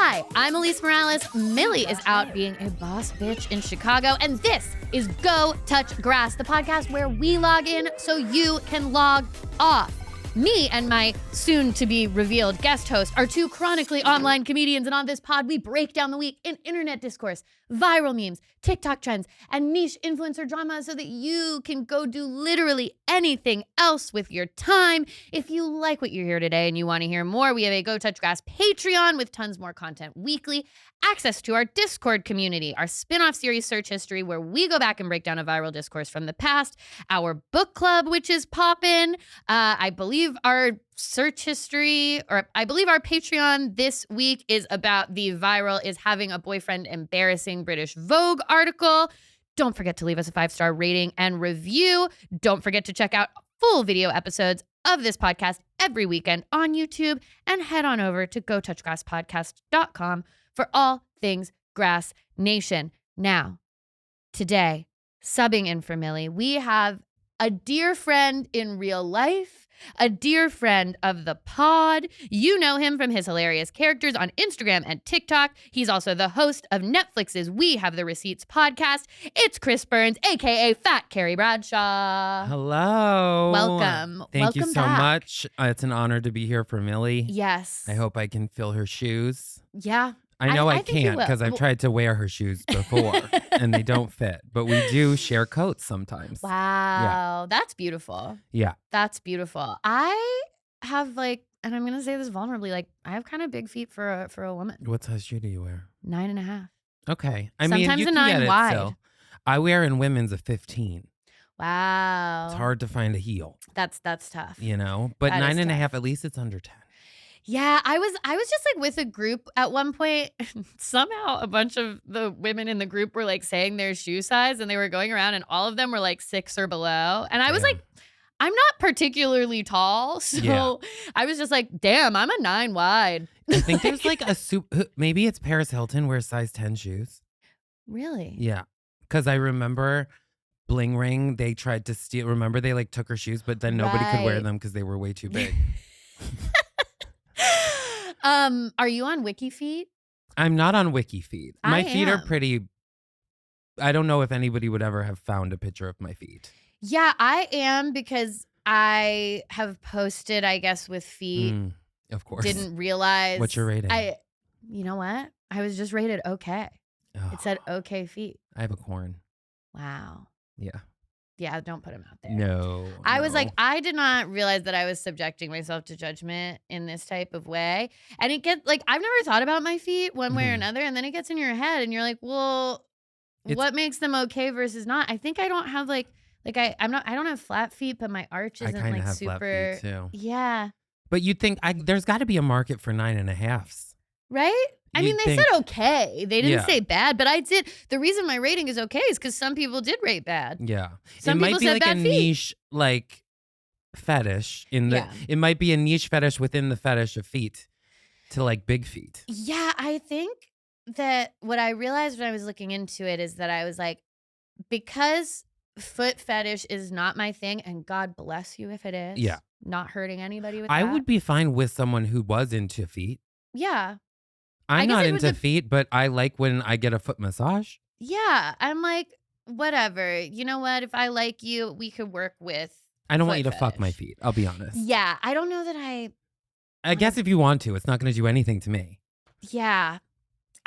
Hi, I'm Elise Morales. Millie is out being a boss bitch in Chicago, and this is Go Touch Grass, the podcast where we log in so you can log off. Me and my soon-to-be-revealed guest host are two chronically online comedians, and on this pod, we break down the week in internet discourse, viral memes, TikTok trends, and niche influencer drama so that you can go do literally anything else with your time. If you like what you hear today and you want to hear more, we have a Go Touch Grass Patreon with tons more content weekly, access to our Discord community, our spin-off series Search History, where we go back and break down a viral discourse from the past, our book club, which is poppin'. I believe our search history, or I believe our Patreon this week is about the viral is having a boyfriend embarrassing British Vogue article. Don't forget to leave us a 5-star rating and review. Don't forget to check out full video episodes of this podcast every weekend on YouTube, and head on over to gotouchgrasspodcast.com for all things Grass Nation. Now, today, subbing in for Millie, we have a dear friend in real life, a dear friend of the pod. You know him from his hilarious characters on Instagram and TikTok. He's also the host of Netflix's We Have the Receipts podcast. It's Chris Burns, a.k.a. Fat Carrie Bradshaw. Hello. Welcome. Thank you so back. much. It's an honor to be here for Millie. Yes. I hope I can fill her shoes. Yeah. I know I think you can't will. because I've tried to wear her shoes before and they don't fit. But we do share coats sometimes. Wow. That's beautiful. Yeah. That's beautiful. I have and I'm going to say this vulnerably, I have kind of big feet for a woman. What size shoe do you wear? 9.5. Okay. Sometimes you a can 9 get it wide. still. I wear in women's a 15. Wow. It's hard to find a heel, That's tough. you know? But That is 9.5, tough. at least it's under 10. Yeah, I was just with a group at one point. Somehow a bunch of the women in the group were saying their shoe size, and they were going around, and all of them were 6 or below. And I was Damn. I'm not particularly tall, so Yeah. I was just damn, I'm a 9 wide. I think there's maybe it's Paris Hilton wears size 10 shoes. Really? Yeah. Because I remember Bling Ring, they tried to steal. Remember they took her shoes, but then nobody could wear Right. them because they were way too big. Are you on WikiFeet? I'm not on WikiFeet. I My feet are am. pretty. I don't know if anybody would ever have found a picture of my feet. Yeah, I am, because I have posted, I guess, with feet. Of course. Didn't realize. What's your rating? You know what? I was just rated okay. Oh, It said okay feet. I have a corn. Wow. Yeah. Yeah, don't put them out there. No. I was no. I did not realize that I was subjecting myself to judgment in this type of way. And it gets I've never thought about my feet one way or Mhm. another. And then it gets in your head and you're like, well, It's- what makes them okay versus not? I think I don't have I don't have flat feet, but my arch I isn't kind of have super. flat feet too. Yeah. But you'd think there's got to be a market for 9.5s. Right? I mean, You'd they think- said okay. They didn't Yeah. say bad, but I did. The reason my rating is okay is because some people did rate bad. Yeah. Some it might people be said like a bad feet. niche fetish in the Yeah. it might be a niche fetish within the fetish of feet to big feet. Yeah, I think that what I realized when I was looking into it is that I was because foot fetish is not my thing, and God bless you if it is. Yeah. Not hurting anybody with I that. would be fine with someone who was into feet. Yeah. I I'm guess not it would into feet, but I like when I get a foot massage. Yeah. I'm whatever. You know what? If I like you, we could work with. I don't want foot you to fuck my fetish. feet. I'll be honest. Yeah. I don't know that I guess if you want to, it's not going to do anything to me. Yeah.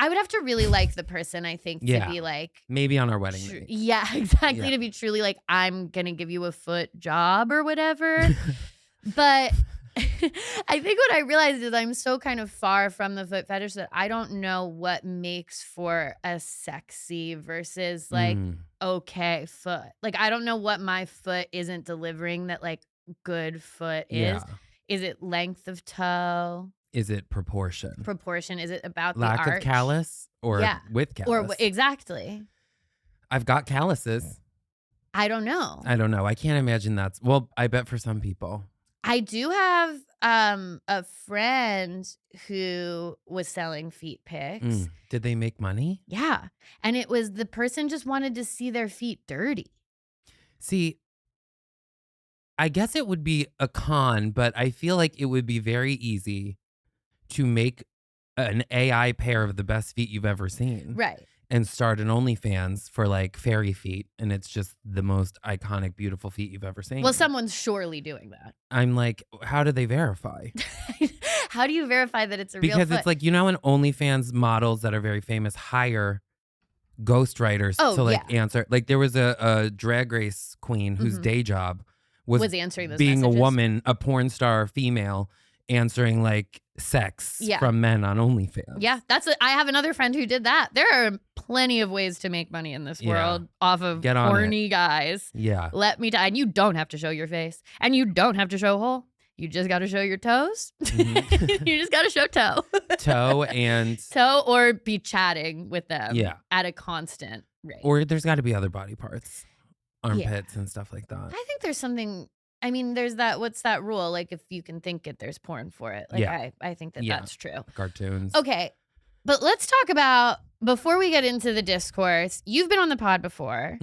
I would have to really like the person, I think, Yeah. to be Maybe on our wedding night. yeah, exactly. Yeah. To be truly I'm going to give you a foot job or whatever. But I think what I realized is I'm so kind of far from the foot fetish that I don't know what makes for a sexy versus okay foot. I don't know what my foot isn't delivering that good foot is. Yeah. Is it length of toe? Is it proportion? Proportion? Is it about Lack the of arch? callus or Yeah. with callus? Exactly. I've got calluses. I don't know. I don't know. I can't imagine that's. Well, I bet for some people. I do have a friend who was selling feet pics. Did they make money? Yeah. And it was the person just wanted to see their feet dirty. See, I guess it would be a con, but I feel like it would be very easy to make an AI pair of the best feet you've ever seen. Right. And start an OnlyFans for like fairy feet. And it's just the most iconic, beautiful feet you've ever seen. Well, someone's surely doing that. I'm like, how do they verify? How do you verify that it's a real Because foot? it's like, you know, when OnlyFans models that are very famous hire ghostwriters to like answer. Like there was a drag race queen whose day job was answering those being messages. a woman, a porn star female, answering like sex from men on OnlyFans. Yeah, I have another friend who did that. There are plenty of ways to make money in this world off of horny guys. Yeah. Let me tell you, and you don't have to show your face, and you don't have to show hole. You just got to show your toes. Mm-hmm. You just got to show toe. Toe or be chatting with them at a constant rate. Or there's got to be other body parts, armpits and stuff like that. I think there's something. I mean, there's that. What's that rule? Like, if you can think it, there's porn for it. Like, I think that's true. Cartoons. Okay, but let's talk about, before we get into the discourse, you've been on the pod before,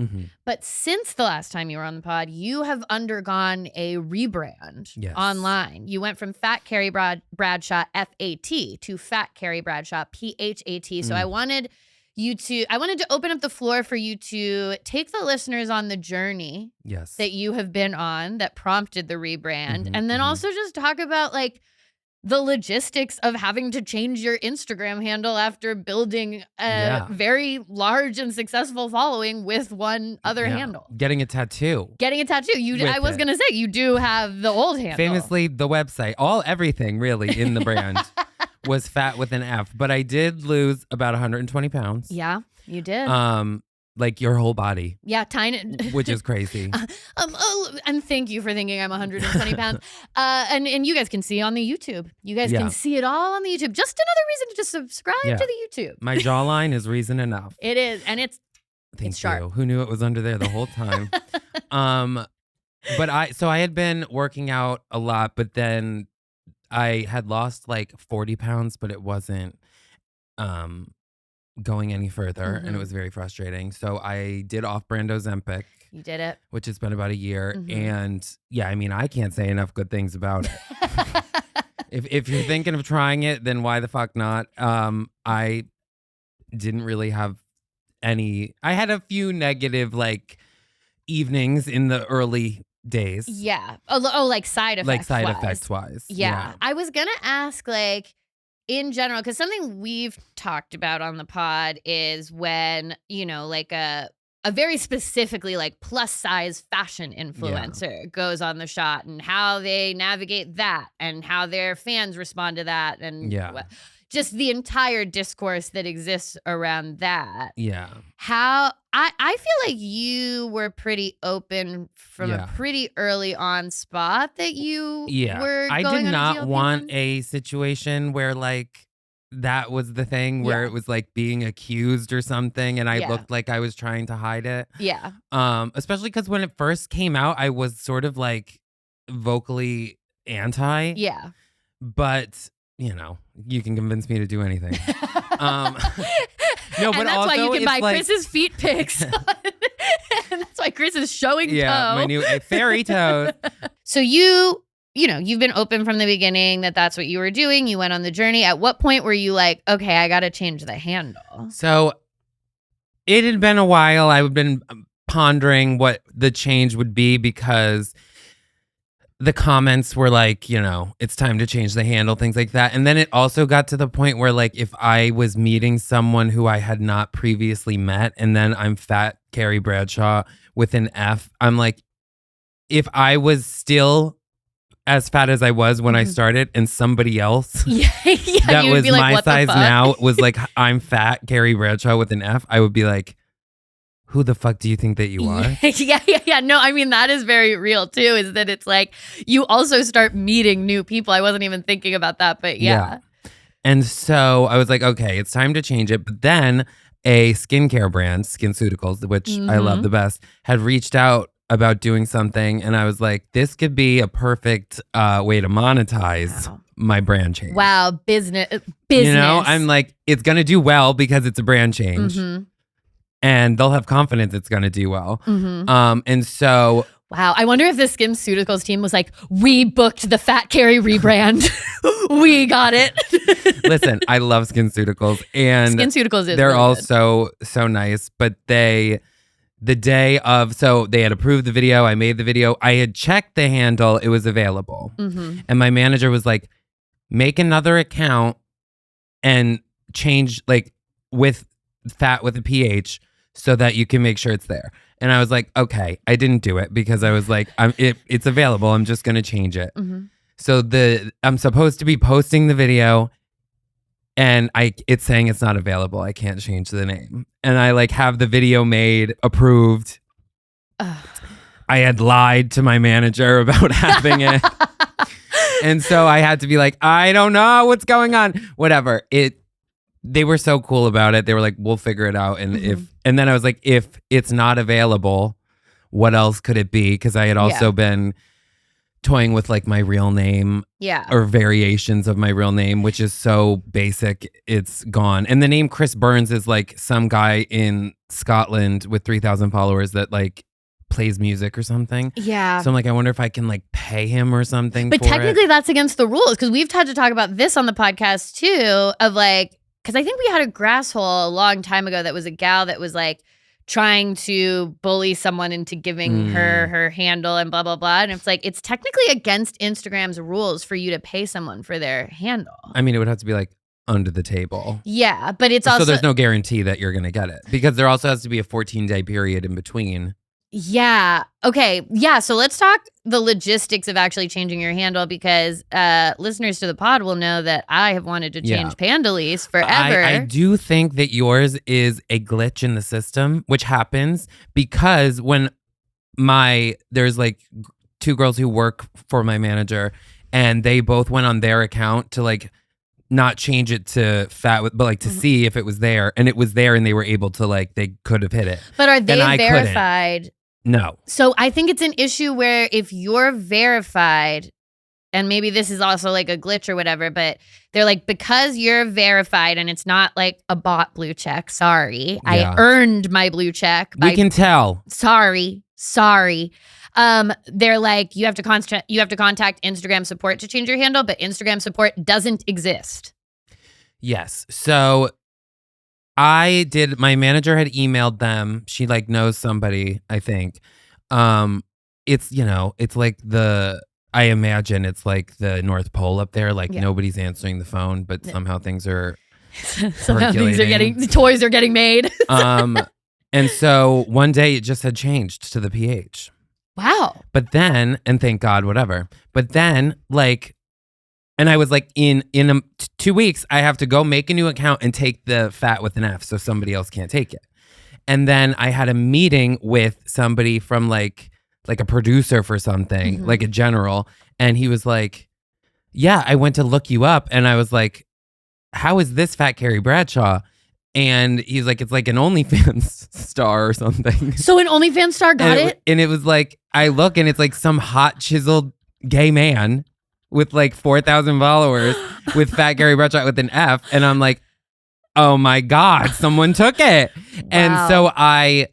but since the last time you were on the pod, you have undergone a rebrand online. You went from Fat Carrie Bradshaw FAT to Fat Carrie Bradshaw PHAT. So I wanted to open up the floor for you to take the listeners on the journey that you have been on that prompted the rebrand. And then also just talk about like the logistics of having to change your Instagram handle after building a very large and successful following with one other handle. Getting a tattoo. I was going to say, you do have the old handle. Famously, the website, everything really in the brand was fat with an F. But I did lose about 120 pounds. Yeah, you did. Like your whole body. Yeah, tiny. Which is crazy. And thank you for thinking I'm 120 pounds. And you guys can see on the YouTube. You guys can see it all on the YouTube. Just another reason to just subscribe to the YouTube. My jawline is reason enough. It is. And it's sharp. You. Who knew it was under there the whole time? But I had been working out a lot, but then I had lost like 40 pounds, but it wasn't going any further, and it was very frustrating. So I did off-brand Ozempic. You did it. Which has been about a year. And yeah, I mean, I can't say enough good things about it. If you're thinking of trying it, then why the fuck not? I didn't really have I had a few negative like evenings in the early days. Yeah. Oh, like side effects. Like side effects wise. Yeah. I was going to ask like, in general, because something we've talked about on the pod is when, you know, like a very specifically like plus size fashion influencer goes on the shot and how they navigate that and how their fans respond to that and just the entire discourse that exists around that. Yeah. How I feel like you were pretty open from a pretty early on spot that you were I going did on not want a situation where like that was the thing where it was like being accused or something and I looked like I was trying to hide it. Yeah. Especially because when it first came out, I was sort of like vocally anti. Yeah. But you know, you can convince me to do anything. No, but and that's also why you can buy like, Chris's feet pics. And that's why Chris is showing toe. My new fairy toes. So you've been open from the beginning that that's what you were doing. You went on the journey. At what point were you like, okay, I got to change the handle? So it had been a while. I had been pondering what the change would be because the comments were like, you know, it's time to change the handle, things like that. And then it also got to the point where like if I was meeting someone who I had not previously met and then I'm Fat Carrie Bradshaw with an F, I'm like, if I was still as fat as I was when I started and somebody else that was like, my size now was like, I'm Fat Carrie Bradshaw with an F, I would be like, who the fuck do you think that you are? Yeah. No, I mean, that is very real too, is that it's like you also start meeting new people. I wasn't even thinking about that, but yeah. And so I was like, okay, it's time to change it. But then a skincare brand, SkinCeuticals, which I love the best, had reached out about doing something. And I was like, this could be a perfect way to monetize my brand change. Wow, business. You know, I'm like, it's going to do well because it's a brand change. And they'll have confidence it's going to do well. And so Wow. I wonder if the SkinCeuticals team was like, we booked the Fat Carrie rebrand. We got it. Listen, I love SkinCeuticals, and SkinCeuticals is they're really all good. so nice. But the day of, so they had approved the video. I made the video. I had checked the handle. It was available. Mm-hmm. And my manager was like, make another account and change like with fat with a PH so that you can make sure it's there. And I was like, okay, I didn't do it because I was like, it's available. I'm just going to change it. Mm-hmm. So I'm supposed to be posting the video and it's saying it's not available. I can't change the name. And I like have the video made, approved. I had lied to my manager about having it. And so I had to be like, I don't know what's going on. Whatever. They were so cool about it. They were like, we'll figure it out. And and then I was like, if it's not available, what else could it be? Because I had also been toying with like my real name or variations of my real name, which is so basic. It's gone. And the name Chris Burns is like some guy in Scotland with 3,000 followers that like plays music or something. Yeah. So I'm like, I wonder if I can like pay him or something. But technically that's against the rules because we've had to talk about this on the podcast too of like, because I think we had a grass hole a long time ago that was a gal that was like trying to bully someone into giving her handle and blah, blah, blah. And it's like, it's technically against Instagram's rules for you to pay someone for their handle. I mean, it would have to be like under the table. Yeah, but it's also... So there's no guarantee that you're going to get it because there also has to be a 14-day period in between. Yeah. Okay. Yeah. So let's talk the logistics of actually changing your handle because listeners to the pod will know that I have wanted to change Pandalise forever. I do think that yours is a glitch in the system, which happens because when there's like two girls who work for my manager and they both went on their account to like not change it to fat, but like to see if it was there, and it was there and they were able to like, they could have hit it. But are they verified? Couldn't. No. So I think it's an issue where if you're verified, and maybe this is also like a glitch or whatever, but they're like, because you're verified and it's not like a bot blue check. Sorry. I earned my blue check. We can tell. Sorry. They're like, you have to contact Instagram support to change your handle, but Instagram support doesn't exist. Yes. So my manager had emailed them. She like knows somebody, I think. It's, it's like I imagine it's like the North Pole up there. Like nobody's answering the phone, but somehow things are toys are getting made. And so one day it just had changed to the PH. Wow. But then, and thank God, whatever. But then like, and I was like, in 2 weeks, I have to go make a new account and take the fat with an F so somebody else can't take it. And then I had a meeting with somebody from like a producer for something, like a general. And he was like, yeah, I went to look you up. And I was like, how is this Fat Carrie Bradshaw? And he's like, it's like an OnlyFans star or something. So an OnlyFans star got it? And it was like, I look and it's like some hot chiseled gay man with like 4,000 followers with Fat Carrie Bradshaw with an F. And I'm like, oh my God, someone took it. Wow. And so I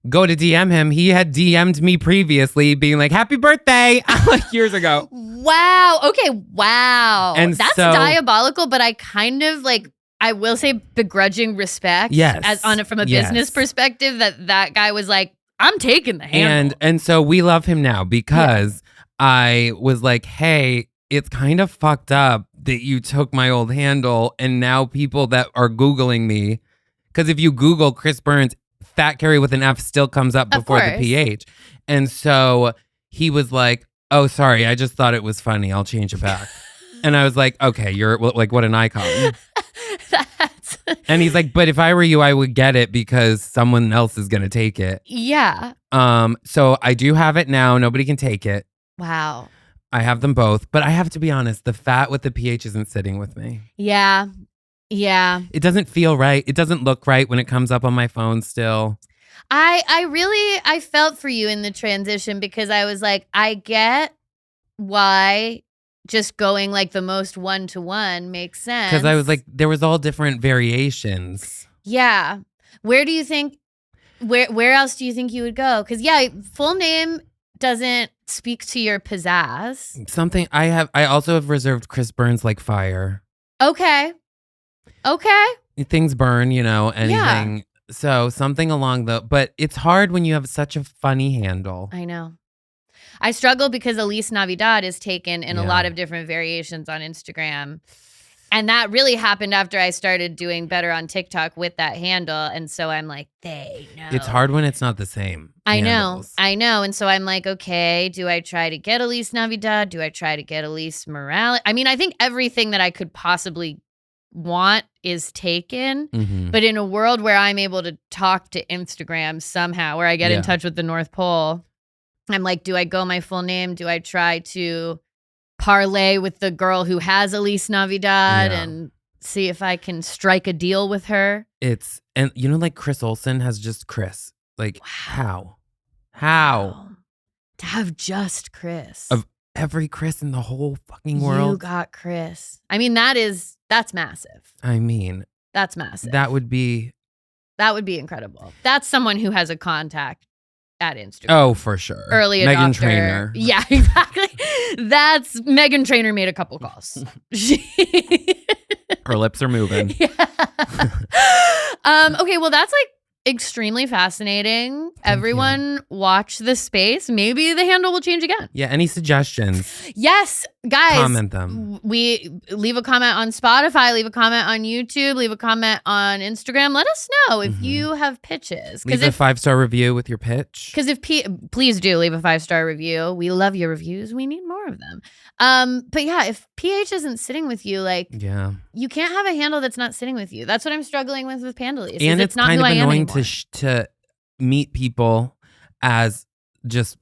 go to DM him. He had DM'd me previously being like, happy birthday, like years ago. Wow. Okay. Wow. And that's diabolical, but I kind of like, I will say begrudging respect. Yes. From a business perspective that guy was like, I'm taking the handle. And so we love him now because I was like, hey, it's kind of fucked up that you took my old handle and now people that are Googling me, because if you Google Chris Burns, Fat Carrie with an F still comes up before the PH. And so he was like, oh, sorry, I just thought it was funny. I'll change it back. And I was like, okay, you're like, what an icon. And he's like, but if I were you, I would get it because someone else is going to take it. Yeah. So I do have it now. Nobody can take it. Wow. I have them both, but I have to be honest, the fat with the PH isn't sitting with me. Yeah. Yeah. It doesn't feel right. It doesn't look right when it comes up on my phone still. I felt for you in the transition because I was like, I get why just going like the most one-to-one makes sense. Because I was like, there was all different variations. Yeah. Where else do you think you would go? Because full name doesn't speak to your pizzazz. Something I also have reserved Chris Burns like fire. Okay. Things burn, anything. So something along but it's hard when you have such a funny handle. I know. I struggle because Elise Navidad is taken in a lot of different variations on Instagram. And that really happened after I started doing better on TikTok with that handle. And so I'm like, they know. It's hard when it's not the same. I handles. know. And so I'm like, okay, do I try to get Elise Navidad? Do I try to get Elise Morales? I mean, I think everything that I could possibly want is taken. Mm-hmm. But in a world where I'm able to talk to Instagram somehow, where I get in touch with the North Pole, I'm like, do I go my full name? Do I try to parlay with the girl who has Elise Navidad and see if I can strike a deal with her? And like Chris Olsen has just Chris. Like, how? Wow. To have just Chris. Of every Chris in the whole fucking world. You got Chris. I mean, that's massive. I mean. That's massive. That would be incredible. That's someone who has a contact at Instagram. Oh, for sure. Early adopter. Meghan Trainor. Yeah, exactly. That's Meghan Trainor made a couple calls. Her lips are moving. Yeah. Okay, well, that's like extremely fascinating. Everyone watch the space. Maybe the handle will change again. Yeah, any suggestions? Yes, guys. Comment them. We leave a comment on Spotify, leave a comment on YouTube, leave a comment on Instagram. Let us know if you have pitches. Leave a 5-star review with your pitch. Because please do leave a 5-star review. We love your reviews. We need more of them. But yeah, if PH isn't sitting with you, you can't have a handle that's not sitting with you. That's what I'm struggling with Pandalise. And it's not kind who of I am annoying anymore. to meet people as just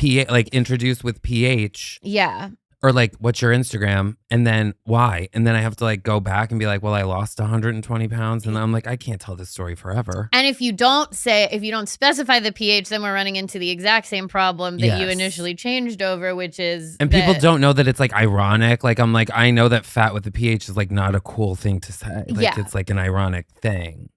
introduced with PH. Yeah. Or what's your Instagram? And then why? And then I have to go back and be like, well, I lost 120 pounds. And I'm like, I can't tell this story forever. And if you don't specify the pH, then we're running into the exact same problem that you initially changed over, which is. And people don't know that it's ironic. I'm like, I know that fat with the PH is not a cool thing to say. It's an ironic thing.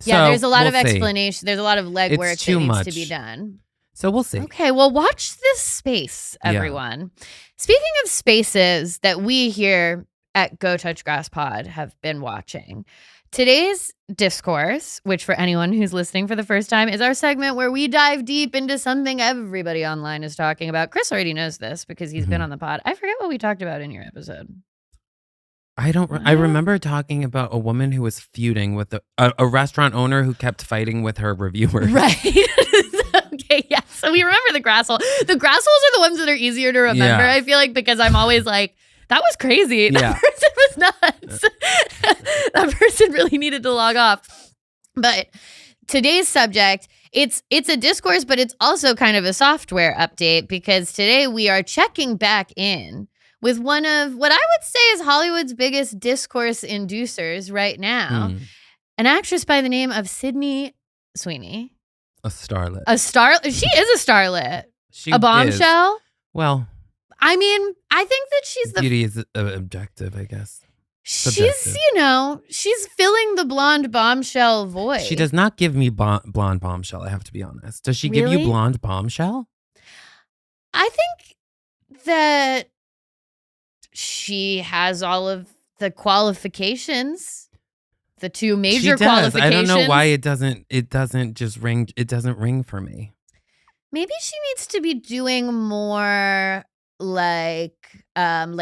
Yeah, so, there's a lot of see. explanation. There's a lot of legwork that needs to be done. So we'll see. Okay, well, watch this space, everyone. Yeah. Speaking of spaces that we here at Go Touch Grass Pod have been watching, today's Discourse, which for anyone who's listening for the first time, is our segment where we dive deep into something everybody online is talking about. Chris already knows this because he's been on the pod. I forget what we talked about in your episode. I remember talking about a woman who was feuding with a restaurant owner who kept fighting with her reviewers. Right. Okay, yeah. So we remember the grass hole. The grass holes are the ones that are easier to remember, I feel like, because I'm always like, that was crazy. That person was nuts. That person really needed to log off. But today's subject, it's a discourse, but it's also kind of a software update, because today we are checking back in with one of what I would say is Hollywood's biggest discourse inducers right now, an actress by the name of Sydnee Sweeney. A starlet. She is a starlet. She a bombshell. Is. Well, I mean, I think that she's beauty is objective, I guess. Subjective. She's filling the blonde bombshell void. She does not give me blonde bombshell, I have to be honest. Does she give you blonde bombshell? I think that she has all of the qualifications. The two major qualifications. I don't know why it doesn't just ring. It doesn't ring for me. Maybe she needs to be doing more like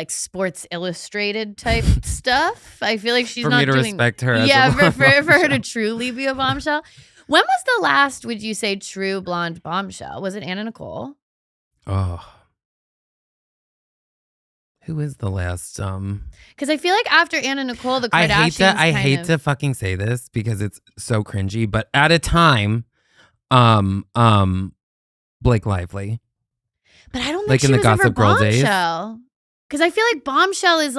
Sports Illustrated type stuff. I feel like she's not doing. For me to respect her. For her to truly be a bombshell. When was the last, would you say, true blonde bombshell? Was it Anna Nicole? Oh. Who is the last? Because I feel like after Anna Nicole, the Kardashians. I hate to fucking say this because it's so cringy, but at a time, Blake Lively. But I don't think she was ever bombshell. Because I feel like bombshell is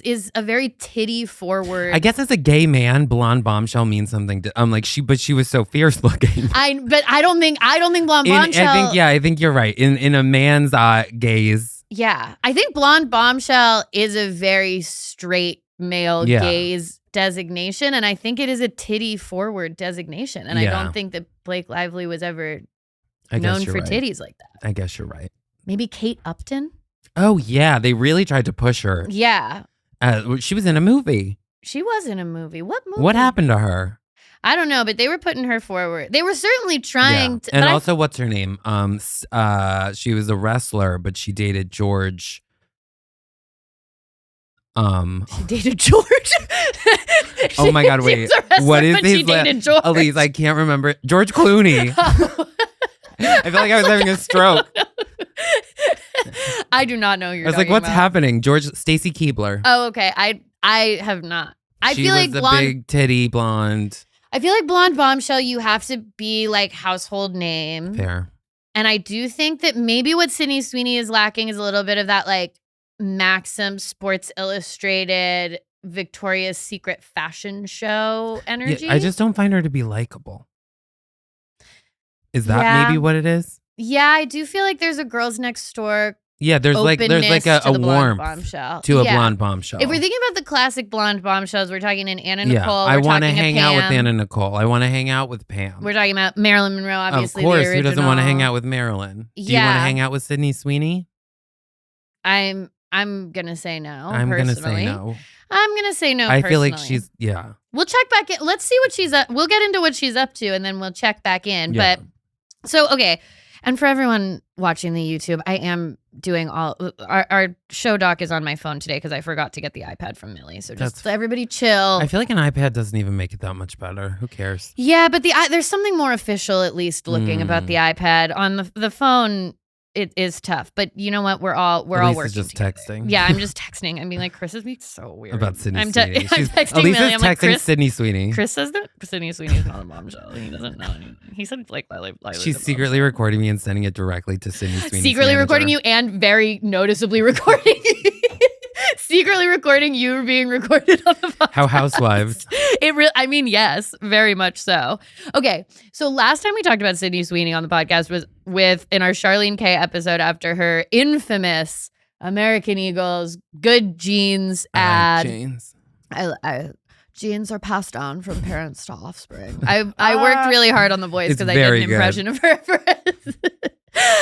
is a very titty forward. I guess as a gay man, blonde bombshell means something. But she was so fierce looking. But I don't think blonde bombshell. I think you're right. In a man's gaze. Yeah, I think blonde bombshell is a very straight male gaze designation, and I think it is a titty forward designation. And I don't think that Blake Lively was ever known for titties like that. I guess you're right. Maybe Kate Upton? Oh, yeah. They really tried to push her. Yeah. She was in a movie. She was in a movie. What movie? What happened to her? I don't know, but they were putting her forward. They were certainly trying to. And also, what's her name? She was a wrestler, but she dated George. She dated George. Oh my God! Wait, what is his? She dated George. Elise, I can't remember. George Clooney. I feel like I was having a stroke. I do not know who you're. I was like, "What's happening?" Stacy Keibler. Oh, okay. I have not. She feel like blonde, big titty blonde. I feel like blonde bombshell. You have to be like household name. Fair. And I do think that maybe what Sydnee Sweeney is lacking is a little bit of that like Maxim, Sports Illustrated, Victoria's Secret fashion show energy. Yeah, I just don't find her to be likable. Is that maybe what it is? Yeah, I do feel like there's a Girls Next Door. Yeah, there's like a warmth bombshell. To a blonde bombshell. If we're thinking about the classic blonde bombshells, we're talking in Anna Nicole. I want to hang out with Anna Nicole. I want to hang out with Pam. We're talking about Marilyn Monroe, obviously. Of course, the original. Who doesn't want to hang out with Marilyn? Do you want to hang out with Sydnee Sweeney? I'm gonna say no. I'm gonna say no. I'm gonna say no. I feel like she's We'll check back in. Let's see what she's up. We'll get into what she's up to, and then we'll check back in. Yeah. But so okay. And for everyone watching the YouTube, I am doing our show doc is on my phone today because I forgot to get the iPad from Millie. So just everybody chill. I feel like an iPad doesn't even make it that much better. Who cares? Yeah, but there's something more official at least looking about the iPad. On the phone, it is tough. But you know what? We're all working just together. Texting. Yeah, I'm just texting. I'm being like, Chris is being so weird. About Sydney Sweeney. I'm texting Elisa's Millie. I'm like, texting Sydney Sweeney. Chris says that Sydney Sweeney is not a bombshell. He doesn't know anything. He said like she's secretly recording me and sending it directly to Sydney Sweeney. Secretly recording you and very noticeably recording you. Secretly recording you being recorded on the podcast. How Housewives. I mean, yes, very much so. Okay, so last time we talked about Sydney Sweeney on the podcast was in our Charlene K episode after her infamous American Eagles good genes ad. Jeans. Genes are passed on from parents to offspring. I worked really hard on the voice because I did an impression of her.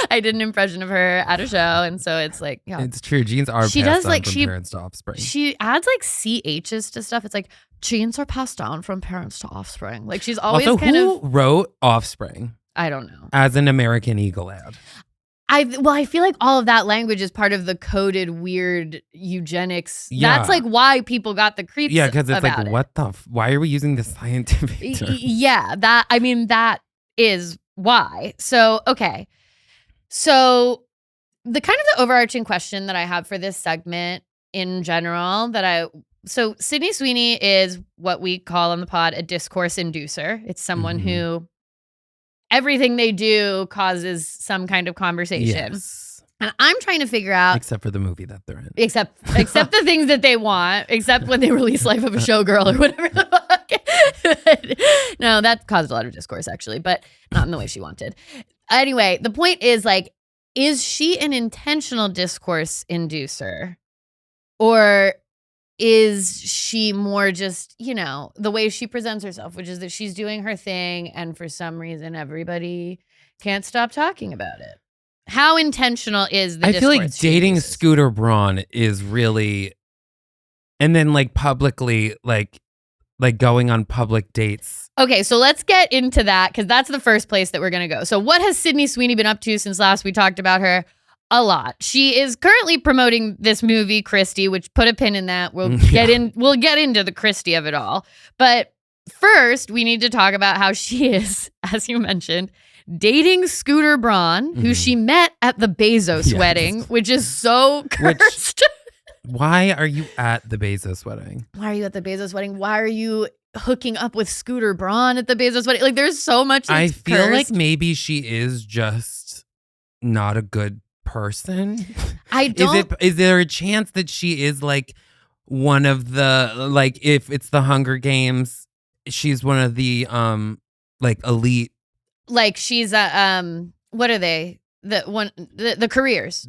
I did an impression of her at a show, and so it's like, yeah, it's true. Genes are passed on from parents to offspring. She adds like CHs to stuff. It's like genes are passed down from parents to offspring. Like she's always also, who wrote Offspring? I don't know. As an American Eagle ad. I feel like all of that language is part of the coded weird eugenics. Yeah. That's like why people got the creeps. Yeah, because it's like, what the? Why are we using the scientific term? Yeah, that is why. So okay, so the kind of the overarching question that I have for this segment in general so Sydney Sweeney is what we call on the pod a discourse inducer. It's someone who everything they do causes some kind of conversation. Yes. And I'm trying to figure out... Except for the movie that they're in. Except the things that they want. Except when they release Life of a Showgirl or whatever the fuck. No, that caused a lot of discourse, actually. But not in the way she wanted. Anyway, the point is, like, is she an intentional discourse inducer? Or is she more just, the way she presents herself, which is that she's doing her thing and for some reason everybody can't stop talking about it? How intentional is the discourse? I feel like dating Scooter Braun is really, and then like publicly, like going on public dates. Okay, so let's get into that because that's the first place that we're going to go. So what has Sydney Sweeney been up to since last we talked about her? A lot. She is currently promoting this movie, Christie, which put a pin in that. We'll get into the Christie of it all. But first, we need to talk about how she is, as you mentioned, dating Scooter Braun, who she met at the Bezos wedding, which is so cursed. Why are you at the Bezos wedding? Why are you at the Bezos wedding? Why are you hooking up with Scooter Braun at the Bezos wedding? Like, there's so much that's I feel cursed. like maybe she is just not a good person. Is there a chance that she is like one of the, like, if it's the Hunger Games, she's one of the like elite, like she's what are they, the careers,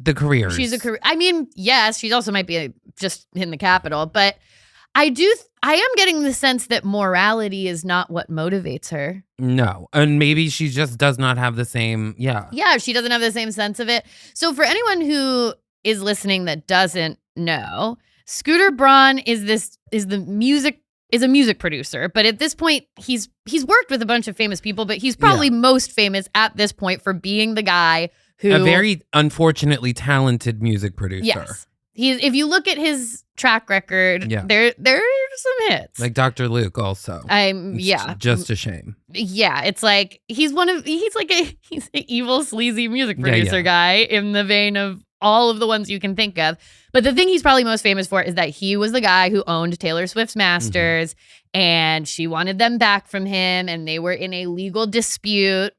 she's a career. I mean, yes, she also might be just in the Capitol, but I am getting the sense that morality is not what motivates her. No. And maybe she just does not have the same, Yeah, she doesn't have the same sense of it. So for anyone who is listening that doesn't know, Scooter Braun is a music producer, but at this point he's worked with a bunch of famous people, but he's probably most famous at this point for being the guy who, a very unfortunately talented music producer. Yes. If you look at his track record, there's some hits. Like Dr. Luke also. It's just a shame. Yeah, it's like he's an evil, sleazy music producer guy in the vein of all of the ones you can think of. But the thing he's probably most famous for is that he was the guy who owned Taylor Swift's masters, and she wanted them back from him, and they were in a legal dispute.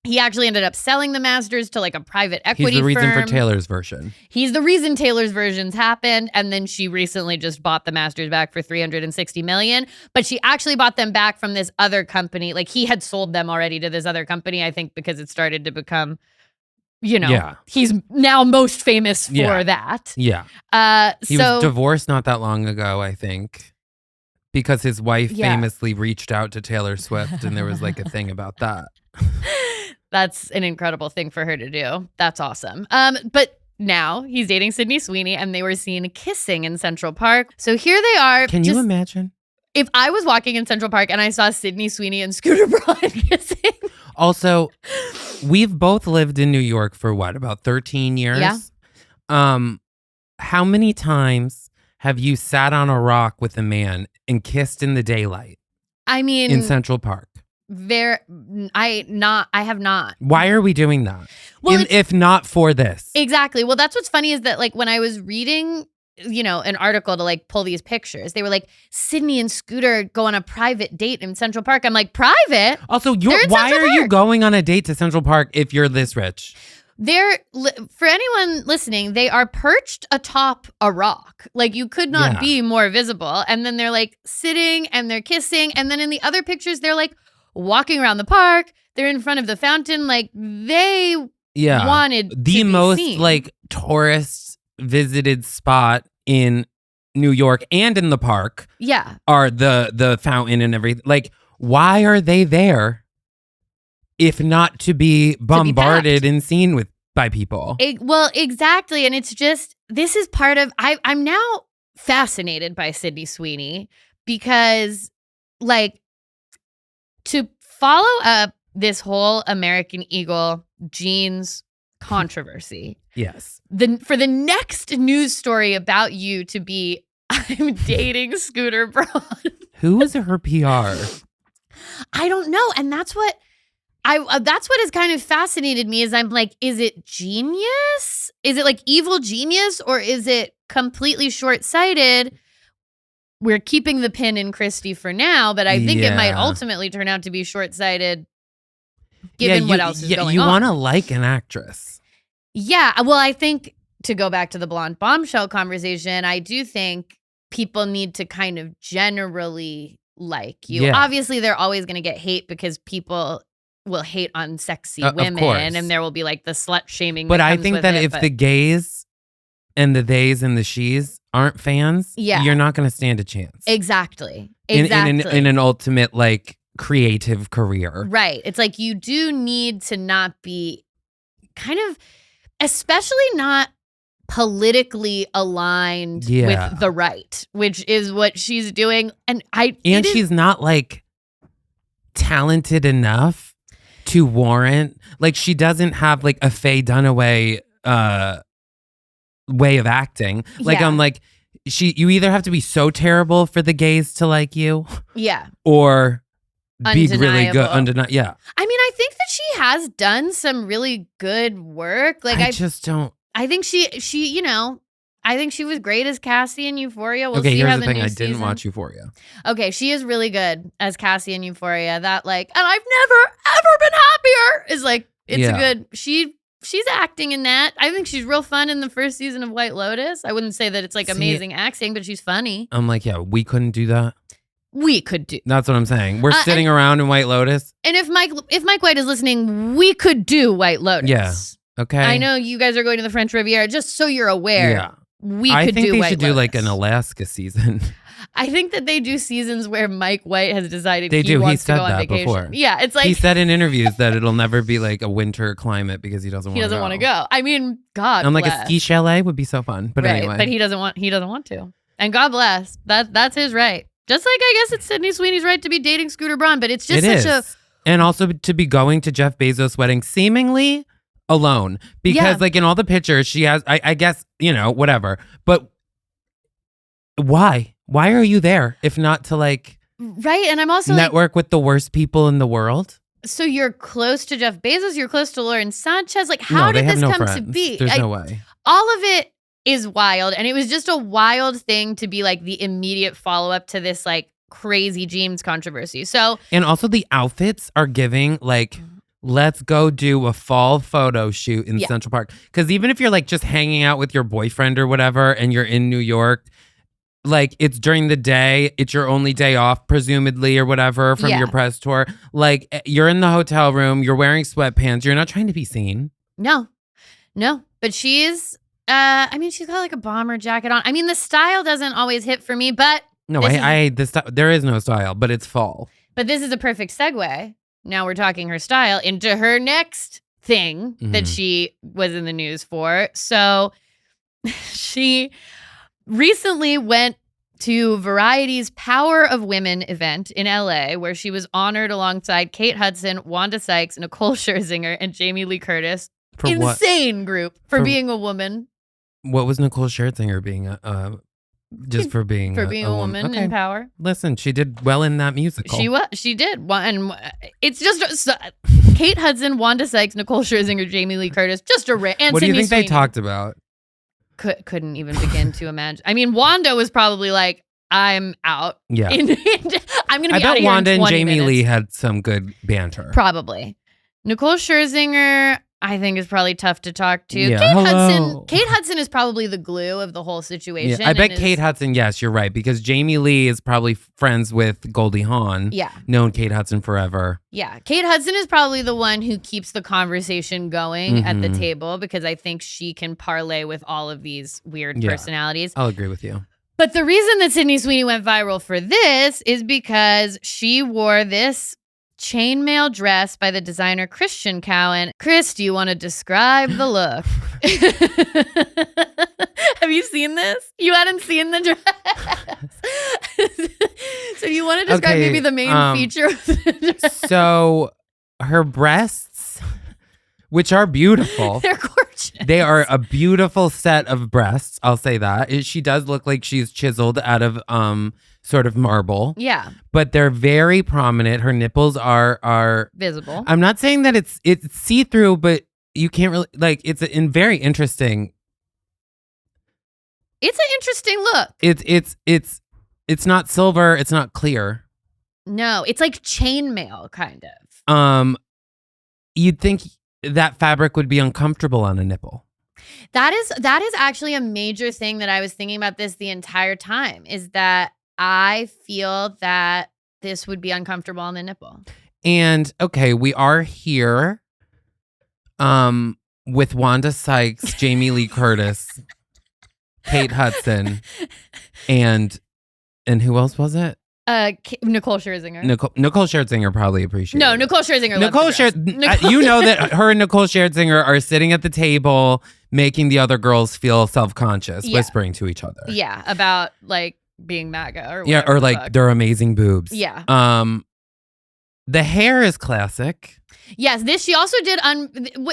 He actually ended up selling the masters to like a private equity firm. He's the reason for Taylor's version. He's the reason Taylor's versions happened. And then she recently just bought the masters back for $360 million. But she actually bought them back from this other company. Like he had sold them already to this other company, I think, because it started to become, he's now most famous for that. Yeah. He was divorced not that long ago, I think. Because his wife famously reached out to Taylor Swift and there was like a thing about that. That's an incredible thing for her to do. That's awesome. But now he's dating Sydnee Sweeney and they were seen kissing in Central Park. So here they are. Can you imagine? If I was walking in Central Park and I saw Sydnee Sweeney and Scooter Braun kissing. Also, we've both lived in New York for about 13 years? Yeah. How many times have you sat on a rock with a man and kissed in the daylight? I mean, in Central Park. I have not. Why are we doing that? Well, if not for this? Exactly. Well, that's what's funny is that like when I was reading, an article to like pull these pictures, they were like, Sydney and Scooter go on a private date in Central Park. I'm like, private? Also, why are you going on a date to Central Park if you're this rich? For anyone listening, they are perched atop a rock. Like you could not be more visible. And then they're like sitting and they're kissing. And then in the other pictures, they're like walking around the park. They're in front of the fountain. Like they wanted the most seen. Like tourist visited spot in New York and in the park. Yeah. Are the fountain and everything. Like, why are they there? If not to be bombarded and seen by people. Well, exactly. And it's just, this is part of, I'm now fascinated by Sydnee Sweeney because like to follow up this whole American Eagle jeans controversy. Yes. For the next news story about you to be, I'm dating Scooter Braun. Who is her PR? I don't know. And that's what has kind of fascinated me is I'm like, is it genius? Is it like evil genius or is it completely short-sighted? We're keeping the pin in Christy for now, but I think it might ultimately turn out to be short-sighted given what else is going on. You want to like an actress. Yeah. Well, I think to go back to the blonde bombshell conversation, I do think people need to kind of generally like you. Yeah. Obviously, they're always going to get hate because people will hate on sexy women and there will be like the slut shaming. But I think that if the gays and the theys and the she's aren't fans, you're not going to stand a chance. Exactly. In an ultimate like creative career. Right. It's like you do need to not be kind of, especially not politically aligned with the right, which is what she's doing. And she's not like talented enough to warrant, like she doesn't have like a Faye Dunaway way of acting. Like I'm like, you either have to be so terrible for the gays to like you, or be really good. Yeah. I mean, I think that she has done some really good work. Like I just don't. I think she I think she was great as Cassie in Euphoria. We'll okay, see here's how the thing. I season. didn't watch Euphoria. Okay, she is really good as Cassie in Euphoria. That like, and I've never ever been happier is like, it's a good, she's acting in that. I think she's real fun in the first season of White Lotus. I wouldn't say that it's like amazing acting, but she's funny. I'm like, we couldn't do that. We could do. That's what I'm saying. We're sitting around in White Lotus. And if Mike White is listening, we could do White Lotus. Yeah. Okay. I know you guys are going to the French Riviera, just so you're aware. Yeah. I think they White should Lotus. do like an Alaska season. I think that they do seasons where Mike White has decided They he do. He wants to said go on that vacation. before. Yeah, it's like He said in interviews that it'll never be like a winter climate because he doesn't want to go. I mean, God And bless. like a ski chalet would be so fun. But anyway. But he doesn't want to. And God bless. That's his right. Just like I guess it's Sydnee Sweeney's right to be dating Scooter Braun, but it's just and also to be going to Jeff Bezos' wedding seemingly alone. Because like in all the pictures she has, I guess, whatever. But why? Why are you there if not to like right? And I'm also network with the worst people in the world? So you're close to Jeff Bezos, you're close to Lauren Sanchez. Like, how did this come to be? There's no way. All of it is wild. And it was just a wild thing to be like the immediate follow-up to this like crazy James controversy. So and also the outfits are giving like, let's go do a fall photo shoot in Central Park. Because even if you're like just hanging out with your boyfriend or whatever and you're in New York, like it's during the day, it's your only day off, presumably, or whatever from your press tour. Like you're in the hotel room, you're wearing sweatpants, you're not trying to be seen. No. But she's, she's got like a bomber jacket on. I mean, the style doesn't always hit for me, but no, there is no style, but it's fall. But this is a perfect segue. Now we're talking her style into her next thing that she was in the news for. So she recently went to Variety's Power of Women event in LA, where she was honored alongside Kate Hudson, Wanda Sykes, Nicole Scherzinger, and Jamie Lee Curtis. For insane group for being a woman. What was Nicole Scherzinger being for being a woman in power? Listen, she did well in that musical. She did. And it's just Kate Hudson, Wanda Sykes, Nicole Scherzinger, Jamie Lee Curtis. Just a and what do you Sydnee think Sweeney. they talked about? Couldn't even begin to imagine. I mean, Wanda was probably like, I'm out. Yeah. I'm going to be out of here. I bet Wanda in 20 and Jamie minutes. Lee had some good banter. Probably. Nicole Scherzinger, I think, is probably tough to talk to. Yeah. Kate Hudson is probably the glue of the whole situation. Yeah, I bet Kate Hudson, yes, you're right. Because Jamie Lee is probably friends with Goldie Hawn. Yeah. Known Kate Hudson forever. Yeah. Kate Hudson is probably the one who keeps the conversation going at the table, because I think she can parlay with all of these weird personalities. I'll agree with you. But the reason that Sydnee Sweeney went viral for this is because she wore this chainmail dress by the designer Christian Cowan. Chris, do you want to describe the look? Have you seen this? You hadn't seen the dress. So you want to describe maybe the main feature of the dress? So her breasts, which are beautiful. They're gorgeous. They are a beautiful set of breasts. I'll say that. She does look like she's chiseled out of sort of marble. Yeah. But they're very prominent. Her nipples are visible. I'm not saying that it's see-through, but you can't really like it's very interesting. It's an interesting look. It's not silver, it's not clear. No, it's like chainmail kind of. You'd think that fabric would be uncomfortable on a nipple. That is actually a major thing that I was thinking about this the entire time, is that I feel that this would be uncomfortable on the nipple. And okay, we are here with Wanda Sykes, Jamie Lee Curtis, Kate Hudson, and who else was it? Nicole Scherzinger. Nicole Scherzinger probably appreciates. No, Nicole Scherzinger. You know that her and Nicole Scherzinger are sitting at the table, making the other girls feel self-conscious, whispering to each other. Yeah, about like being MAGA or whatever. Or like their amazing boobs. Yeah. The hair is classic. Yes, she also did.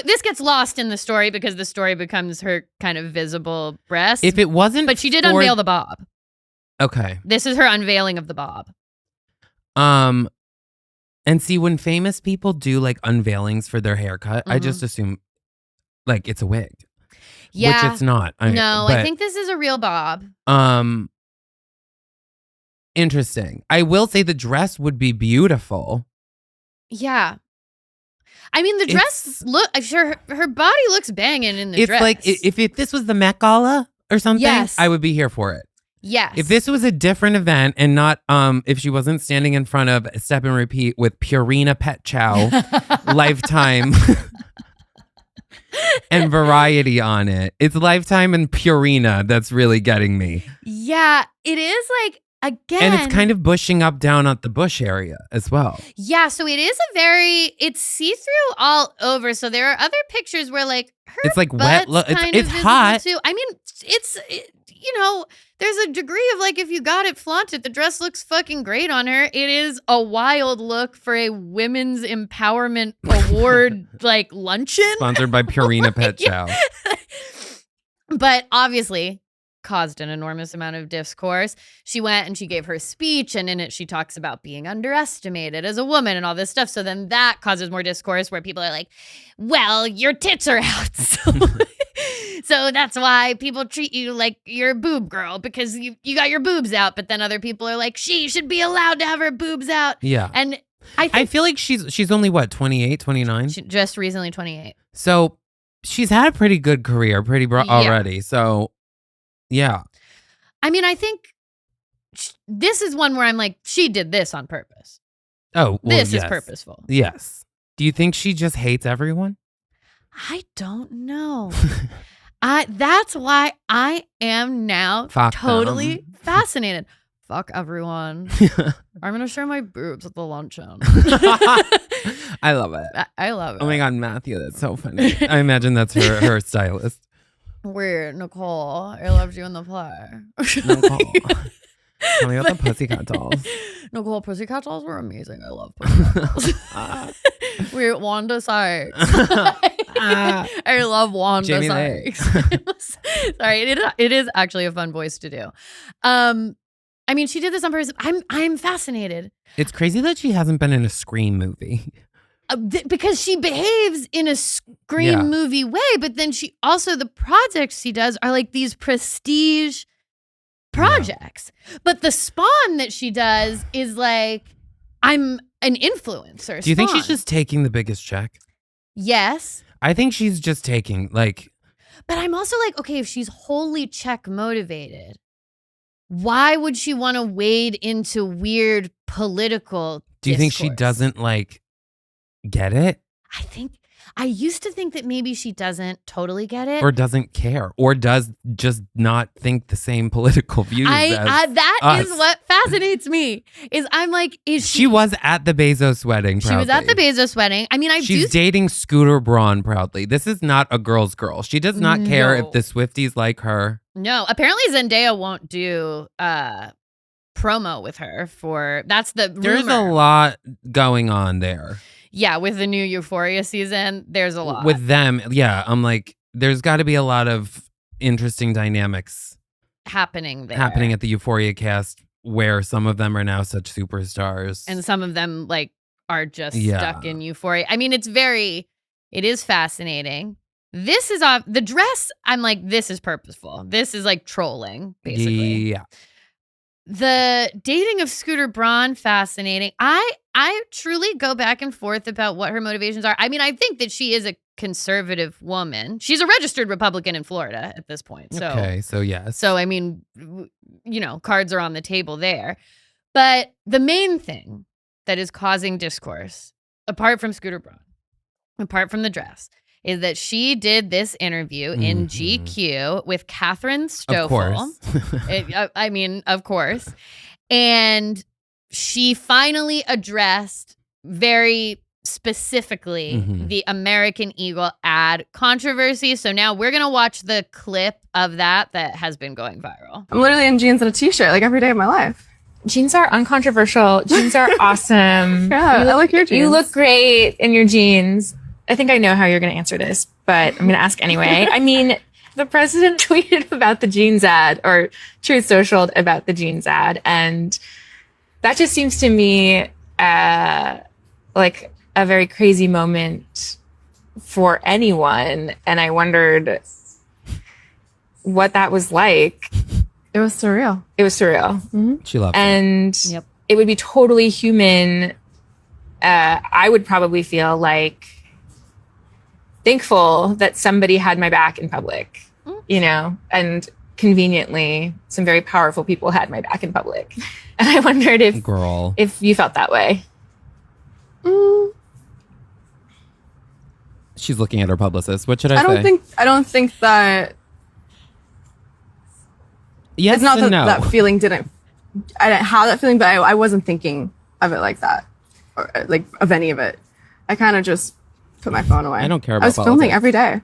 This gets lost in the story because the story becomes her kind of visible breast. If it wasn't, but she did unveil the bob. Okay. This is her unveiling of the bob. And see, when famous people do like unveilings for their haircut, I just assume like it's a wig. Yeah. Which it's not. I think this is a real bob. Interesting. I will say the dress would be beautiful. Yeah. I mean, the dress her body looks banging in the dress. It's like if this was the Met Gala or something, I would be here for it. Yes. If this was a different event and not if she wasn't standing in front of Step and Repeat with Purina Pet Chow, Lifetime, and Variety on it. It's Lifetime and Purina that's really getting me. Yeah, it is like again. And it's kind of bushing up down at the bush area as well. Yeah, so it is it's see-through all over. So there are other pictures where like her it's like wet. It's hot. Too. I mean, there's a degree of like if you got it, flaunt it. The dress looks fucking great on her. It is a wild look for a women's empowerment award like luncheon sponsored by Purina Pet Chow. But obviously caused an enormous amount of discourse. She went and she gave her speech, and in it she talks about being underestimated as a woman and all this stuff. So then that causes more discourse where people are like, well, your tits are out. So that's why people treat you like you're a boob girl, because you got your boobs out. But then other people are like, she should be allowed to have her boobs out. Yeah. And I feel like she's only what, 28, 29? She just recently 28. So she's had a pretty good career, already. So yeah. I mean, I think this is one where I'm like, she did this on purpose. Oh, well, this is purposeful. Yes. Do you think she just hates everyone? I don't know. That's why I am now totally fascinated. Fuck everyone. I'm going to show my boobs at the luncheon. I love it. I love it. Oh my God, Matthew, that's so funny. I imagine that's her stylist. Weird, Nicole. I loved you in the play. Nicole. Tell me about the Pussycat dolls. Nicole, Pussycat dolls were amazing. I love Pussycat dolls. We're Wanda Sykes. I love Wanda Jamie Sykes. Sorry, it is actually a fun voice to do. I mean, she did this on purpose. I'm fascinated. It's crazy that she hasn't been in a Scream movie. Because she behaves in a Scream movie way, but then the projects she does are like these prestige projects. Yeah. But the Spawn that she does is like, I'm an influencer. Do you think she's just taking the biggest check? Yes. I think she's just taking like. But I'm also like, okay, if she's wholly check motivated, why would she want to wade into weird political Do you think she doesn't like get it? I used to think that maybe she doesn't totally get it. Or doesn't care. Or does just not think the same political views as that us. Is what fascinates me. Is I'm like, is she... She was at the Bezos wedding, proudly. She was at the Bezos wedding. I mean, She's dating Scooter Braun proudly. This is not a girl's girl. She does not care if the Swifties like her. No. Apparently Zendaya won't do promo with her for... That's the rumor. There's a lot going on there. Yeah, with the new Euphoria season, there's a lot. With them, yeah. I'm like, there's got to be a lot of interesting dynamics happening there. Happening at the Euphoria cast, where some of them are now such superstars. And some of them, like, are just stuck in Euphoria. I mean, it is fascinating. This is the dress, I'm like, this is purposeful. This is like trolling, basically. Yeah. The dating of Scooter Braun, fascinating. I truly go back and forth about what her motivations are. I mean, I think that she is a conservative woman. She's a registered Republican in Florida at this point. So, okay, so yes. So, I mean, cards are on the table there. But the main thing that is causing discourse, apart from Scooter Braun, apart from the dress, is that she did this interview in GQ with Catherine Stoffel. Of course. And she finally addressed very specifically the American Eagle ad controversy. So now we're going to watch the clip of that has been going viral. I'm literally in jeans and a t-shirt like every day of my life. Jeans are uncontroversial. Jeans are awesome. Yeah, I like your jeans. You look great in your jeans. I think I know how you're going to answer this, but I'm going to ask anyway. I mean, the president tweeted about the jeans ad, or Truth Socialed about the jeans ad, and that just seems to me like a very crazy moment for anyone, and I wondered what that was like. It was surreal. It was surreal. Mm-hmm. She loved it. And it would be totally human. I would probably feel like thankful that somebody had my back in public, and conveniently some very powerful people had my back in public. And I wondered if you felt that way. She's looking at her publicist. What should I say? I don't think that. Yes, it's not and that no. that feeling didn't I didn't have that feeling, but I wasn't thinking of it like that, or like of any of it. I kind of just put my phone away. I don't care I about was filming politics. every day.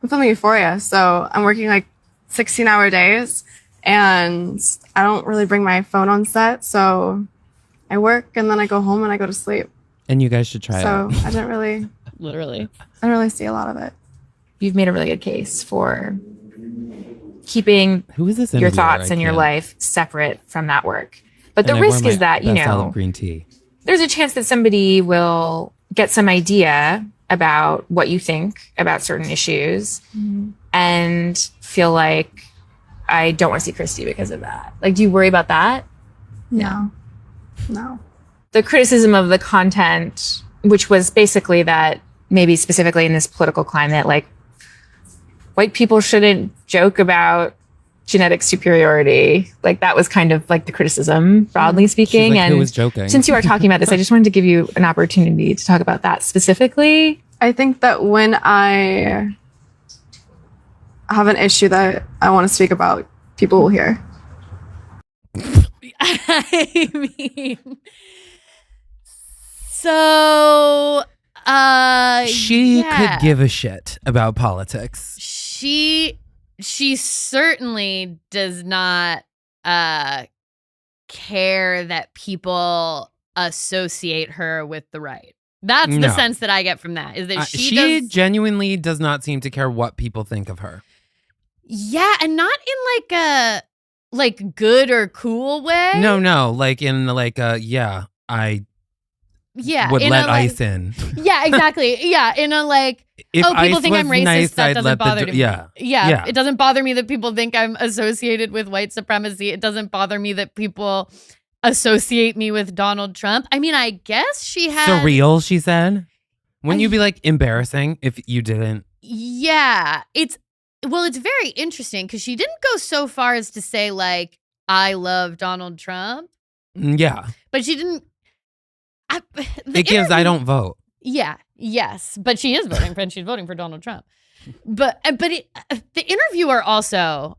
I'm filming Euphoria, so I'm working like 16-hour days, and I don't really bring my phone on set. So I work and then I go home and I go to sleep. And you guys should try So it. I didn't really see a lot of it. You've made a really good case for keeping Who is this your interviewer? thoughts I and your can't. life separate from that work. But the And I wore risk my is that, you best olive know, green tea. there's a chance that somebody will get some idea about what you think about certain issues and feel like, I don't want to see Christy because of that. Like, do you worry about that? No. The criticism of the content, which was basically that maybe specifically in this political climate, like white people shouldn't joke about genetic superiority. Like that was kind of like the criticism, broadly speaking. She's like, and who was joking? since you are talking about this, I just wanted to give you an opportunity to talk about that specifically. I think that when I have an issue that I want to speak about, people will hear. I mean, so She yeah. could give a shit about politics. She certainly does not care that people associate her with the right. That's the No. sense that I get from that, is that She does, genuinely does not seem to care what people think of her. yeah, and not in like a good or cool way. No, like in like I Yeah, would in let a, like, ICE in. Yeah, exactly. Yeah, in a like, If oh, people ICE think I'm was racist. nice, That I'd doesn't let the bother do- me. yeah. Yeah, Yeah. it doesn't bother me that people think I'm associated with white supremacy. It doesn't bother me that people associate me with Donald Trump. I mean, I guess she had Surreal, she said. Wouldn't you be like embarrassing if you didn't? Yeah, it's very interesting because she didn't go so far as to say like I love Donald Trump, Yeah. but she didn't. It gives I don't vote. Yeah. Yes, but she is voting for, and she's voting for Donald Trump. But the interviewer also,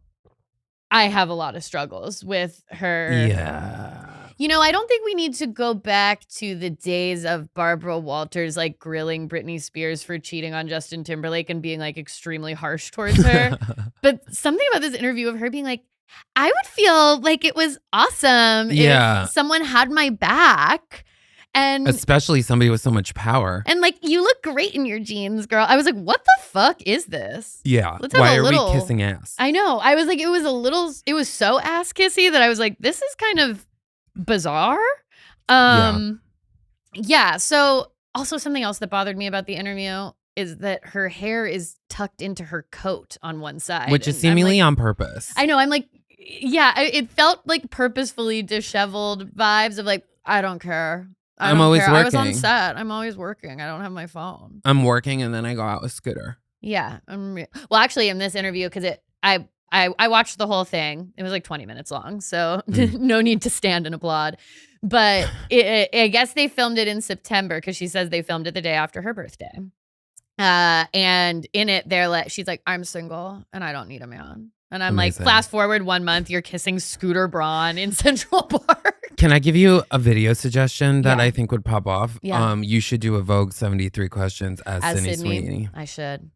I have a lot of struggles with her. Yeah. You know, I don't think we need to go back to the days of Barbara Walters like grilling Britney Spears for cheating on Justin Timberlake and being like extremely harsh towards her. But something about this interview of her being like, I would feel like it was awesome Yeah. if someone had my back. And Especially somebody with so much power. and like, you look great in your jeans, girl. I was like, what the fuck is this? Yeah. Let's have Why a are little- we kissing ass? I know. I was like, it was so ass kissy that I was like, this is kind of bizarre. Yeah. So also something else that bothered me about the interview is that her hair is tucked into her coat on one side. Which is And I'm seemingly like, on purpose. I know. I'm like, yeah, it felt like purposefully disheveled vibes of like, I don't care. I I'm don't always care. I was on working. set. I'm always working. I don't have my phone. I'm working and then I go out with Scooter. Yeah. Well, actually, in this interview, because I watched the whole thing. It was like 20 minutes long, so no need to stand and applaud. But I guess they filmed it in September because she says they filmed it the day after her birthday. And in it, she's like, I'm single and I don't need a man. And I'm Amazing. like, fast forward 1 month, you're kissing Scooter Braun in Central Park. Can I give you a video suggestion that Yeah. I think would pop off? Yeah. You should do a Vogue 73 questions as Sydnee Sweeney. I should.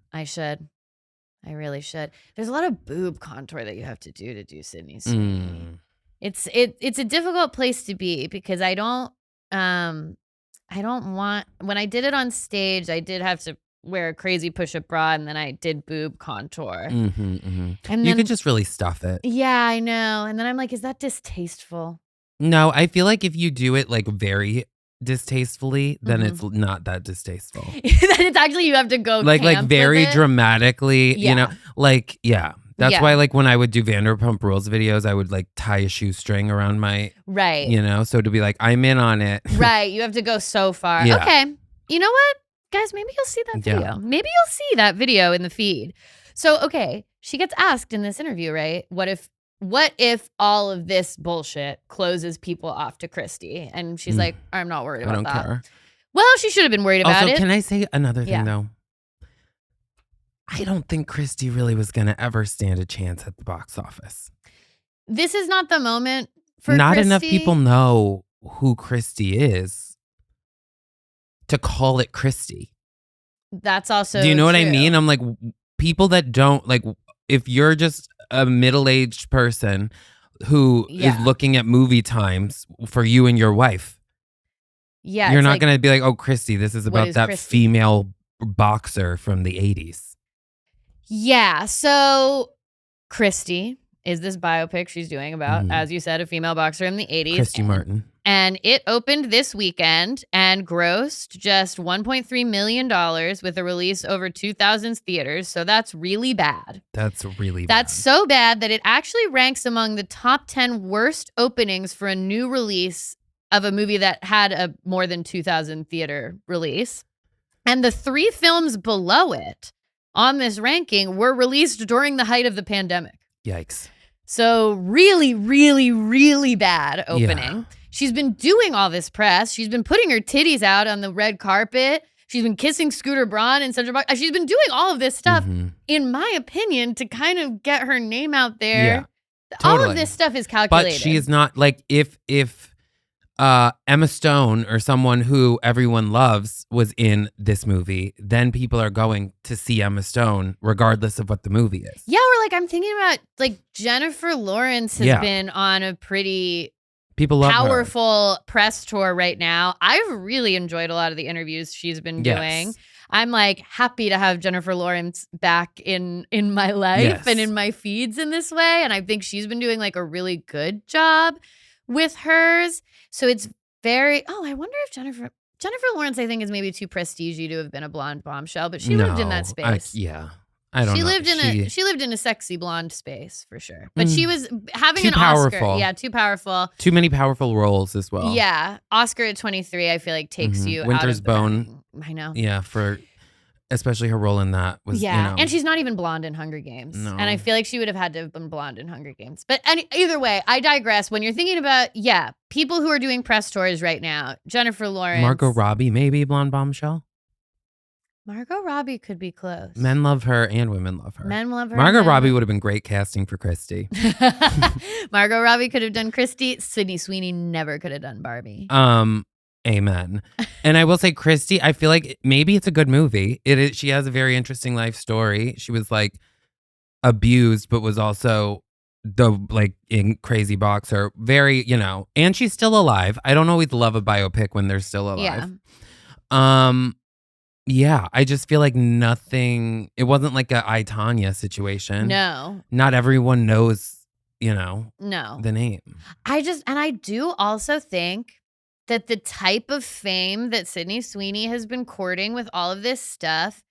I really should. There's a lot of boob contour that you have to do Sydnee Sweeney. It's a difficult place to be because I don't want, when I did it on stage, I did have to wear a crazy push-up bra and then I did boob contour. And You then, could just really stuff it. yeah, I know. And then I'm like, is that distasteful? No, I feel like if you do it like very distastefully, then Mhm. it's not that distasteful. It's actually, you have to go Like camp very with it. dramatically, Yeah. you know, like, yeah. That's Yeah. why like when I would do Vanderpump Rules videos, I would like tie a shoestring around my, Right. you know, so to be like, I'm in on it. Right. You have to go so far. Yeah. Okay. You know what? Guys, maybe you'll see that video. Yeah. Maybe you'll see that video in the feed. So, okay, she gets asked in this interview, right? What if all of this bullshit closes people off to Christy? And she's like, I'm not worried I about don't that. care. Well, she should have been worried about Also, it. can I say another thing Yeah. though? I don't think Christy really was going to ever stand a chance at the box office. This is not the moment for not Christy. enough people know who Christy is to call it Christy. That's also Do you know what I true. mean? I'm like, people that don't, like, if you're just a middle-aged person who is looking at movie times for you and your wife, you're not going to be like, oh, Christy, this is about that Christy? female boxer from the 80s. Yeah. So Christy is this biopic she's doing about, as you said, a female boxer in the 80s. Christy Martin. And it opened this weekend and grossed just $1.3 million with a release over 2,000 theaters. So that's really bad. That's really bad. That's so bad that it actually ranks among the top 10 worst openings for a new release of a movie that had a more than 2,000 theater release. And the 3 films below it on this ranking were released during the height of the pandemic. Yikes. So really, really, really bad opening. Yeah. She's been doing all this press. She's been putting her titties out on the red carpet. She's been kissing Scooter Braun and Sandra Bullock. She's been doing all of this stuff, in my opinion, to kind of get her name out there. Yeah, all totally. of this stuff is calculated. But she is not, like, if Emma Stone or someone who everyone loves was in this movie, then people are going to see Emma Stone regardless of what the movie is. Yeah, or like I'm thinking about like Jennifer Lawrence has been on a pretty people love powerful press tour right now. I've really enjoyed a lot of the interviews she's been doing. I'm like happy to have Jennifer Lawrence back in my life and in my feeds in this way. And I think she's been doing like a really good job with hers. So it's very, I wonder if Jennifer Lawrence, I think, is maybe too prestige-y to have been a blonde bombshell, but she lived in that space. I don't know. She lived in a sexy blonde space for sure. But she was having too an powerful. Oscar. Yeah, too powerful. Too many powerful roles as well. Yeah. Oscar at 23, I feel like takes you Winter's out of the Bone. running. I know. Yeah, for especially her role in that was, and she's not even blonde in Hunger Games. No. And I feel like she would have had to have been blonde in Hunger Games. But either way, I digress. When you're thinking about, people who are doing press tours right now, Jennifer Lawrence. Margot Robbie, maybe blonde bombshell. Margot Robbie could be close. Men love her and women love her. Men love her. Margot Robbie would have been great casting for Christy. Margot Robbie could have done Christy. Sydnee Sweeney never could have done Barbie. Amen. And I will say, Christy, I feel like maybe it's a good movie. It is. She has a very interesting life story. She was like abused, but was also in crazy boxer. Very, and she's still alive. I don't always love a biopic when they're still alive. Yeah, I just feel like nothing. It wasn't like a I, Tonya situation. No. Not everyone knows, No. the name. I do also think that the type of fame that Sydnee Sweeney has been courting with all of this stuff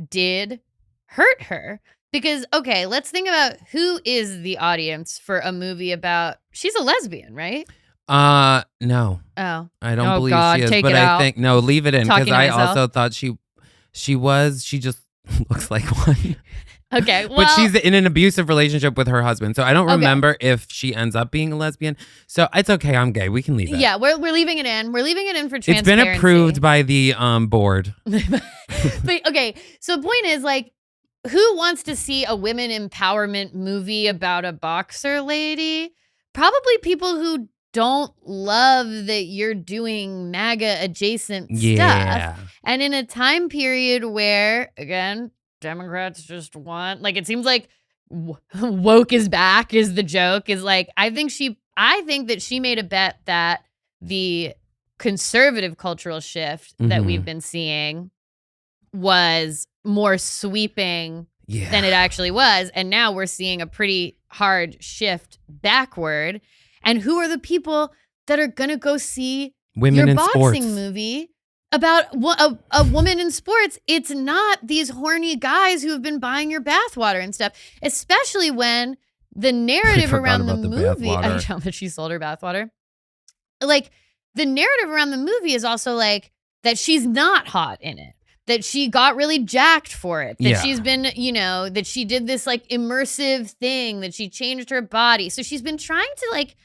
did hurt her. Because, okay, let's think about who is the audience for a movie about, she's a lesbian, right? No. Oh. I don't believe God, she is, take but it I out. think, no, leave it in, because Talking to I myself. also thought she just looks like one. Okay, well. But she's in an abusive relationship with her husband. So I don't remember if she ends up being a lesbian. So it's okay. I'm gay. We can leave it. Yeah, we're leaving it in. We're leaving it in for transparency. It's been approved by the board. But okay, so the point is, like, who wants to see a women empowerment movie about a boxer lady? Probably people who don't love that you're doing MAGA adjacent stuff. And in a time period where, again, Democrats just want, like, it seems like woke is back is the joke, is like, I think that she made a bet that the conservative cultural shift that we've been seeing was more sweeping than it actually was. And now we're seeing a pretty hard shift backward. And who are the people that are going to go see Women your in boxing sports. movie about a woman in sports? It's not these horny guys who have been buying your bathwater and stuff, especially when the narrative around the movie, I don't know that she sold her bathwater. Like, the narrative around the movie is also like that she's not hot in it, that she got really jacked for it, that she's been, that she did this like immersive thing, that she changed her body. So she's been trying to like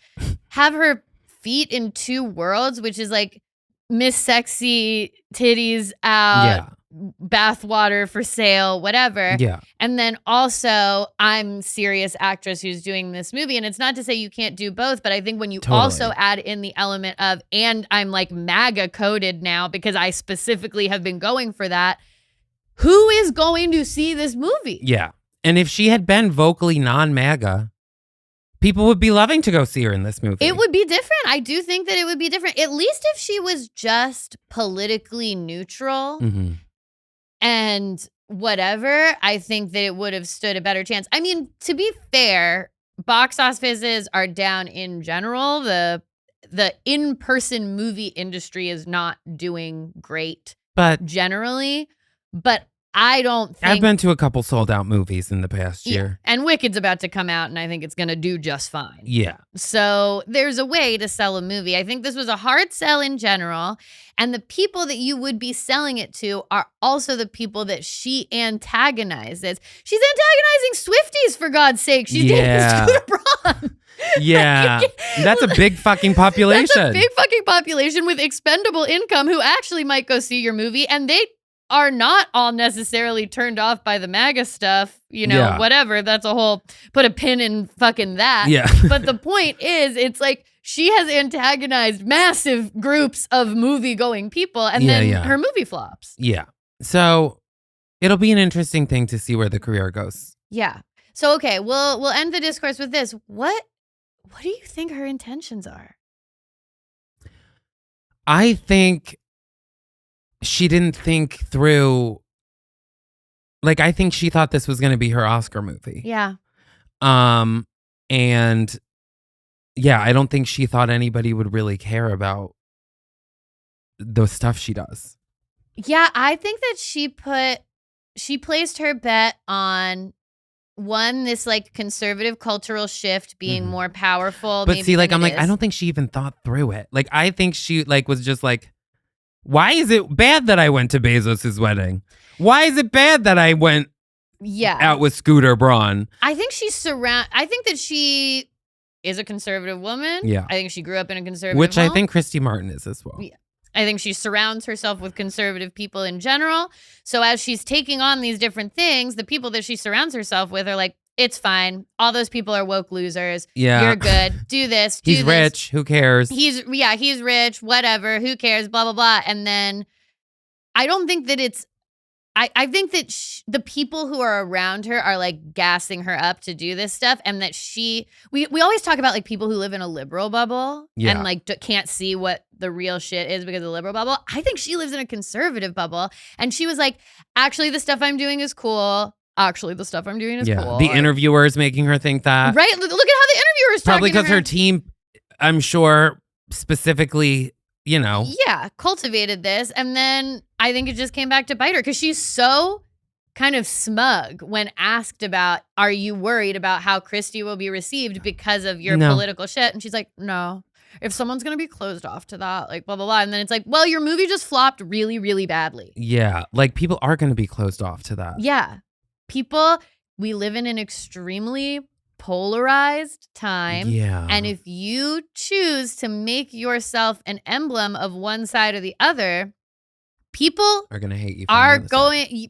have her feet in two worlds, which is like Miss Sexy, titties out, bathwater for sale, whatever. Yeah. And then also, I'm serious actress who's doing this movie. And it's not to say you can't do both, but I think when you also add in the element of, and I'm like MAGA coded now because I specifically have been going for that, who is going to see this movie? Yeah. And if she had been vocally non-MAGA, people would be loving to go see her in this movie. It would be different. I do think that it would be different. At least if she was just politically neutral and whatever, I think that it would have stood a better chance. I mean, to be fair, box offices are down in general. The in-person movie industry is not doing great generally. But I don't think... I've been to a couple sold out movies in the past year. And Wicked's about to come out, and I think it's going to do just fine. Yeah. So there's a way to sell a movie. I think this was a hard sell in general, and the people that you would be selling it to are also the people that she antagonizes. She's antagonizing Swifties, for God's sake. She's dating Scooter Braun. Yeah. That's a big fucking population. That's a big fucking population with expendable income who actually might go see your movie, and they are not all necessarily turned off by the MAGA stuff, whatever. That's a whole, put a pin in fucking that. Yeah. But the point is, it's like she has antagonized massive groups of movie-going people, and then her movie flops. Yeah. So it'll be an interesting thing to see where the career goes. Yeah. So, okay, we'll end the discourse with this. What do you think her intentions are? I think she didn't think through, like, I think she thought this was going to be her Oscar movie. Yeah. And yeah, I don't think she thought anybody would really care about the stuff she does. Yeah, I think that she placed her bet on this like conservative cultural shift being more powerful. But see, like, I'm like, I don't think she even thought through it. Like, I think she like was just like, why is it bad that I went to Bezos's wedding? Why is it bad that I went out with Scooter Braun? I think I think that she is a conservative woman. Yeah. I think she grew up in a conservative Which home. I think Christy Martin is as well. Yeah. I think she surrounds herself with conservative people in general. So as she's taking on these different things, the people that she surrounds herself with are like, it's fine. All those people are woke losers. Yeah. You're good. Do this. Do He's this. rich. Who cares? He's rich. Whatever. Who cares? Blah, blah, blah. And then I don't think that it's, I think that the people who are around her are like gassing her up to do this stuff. And that we always talk about like people who live in a liberal bubble and like can't see what the real shit is because of the liberal bubble. I think she lives in a conservative bubble. And she was like, actually, the stuff I'm doing is cool. Actually, the stuff I'm doing is cool. The interviewers making her think that. Right. Look at how the interviewers probably because her team, I'm sure, specifically, cultivated this. And then I think it just came back to bite her because she's so kind of smug when asked about, are you worried about how Christy will be received because of your political shit? And she's like, no. If someone's going to be closed off to that, like blah, blah, blah. And then it's like, well, your movie just flopped really, really badly. Yeah. Like people are going to be closed off to that. Yeah. We live in an extremely polarized time. Yeah. And if you choose to make yourself an emblem of one side or the other, people are going to hate you.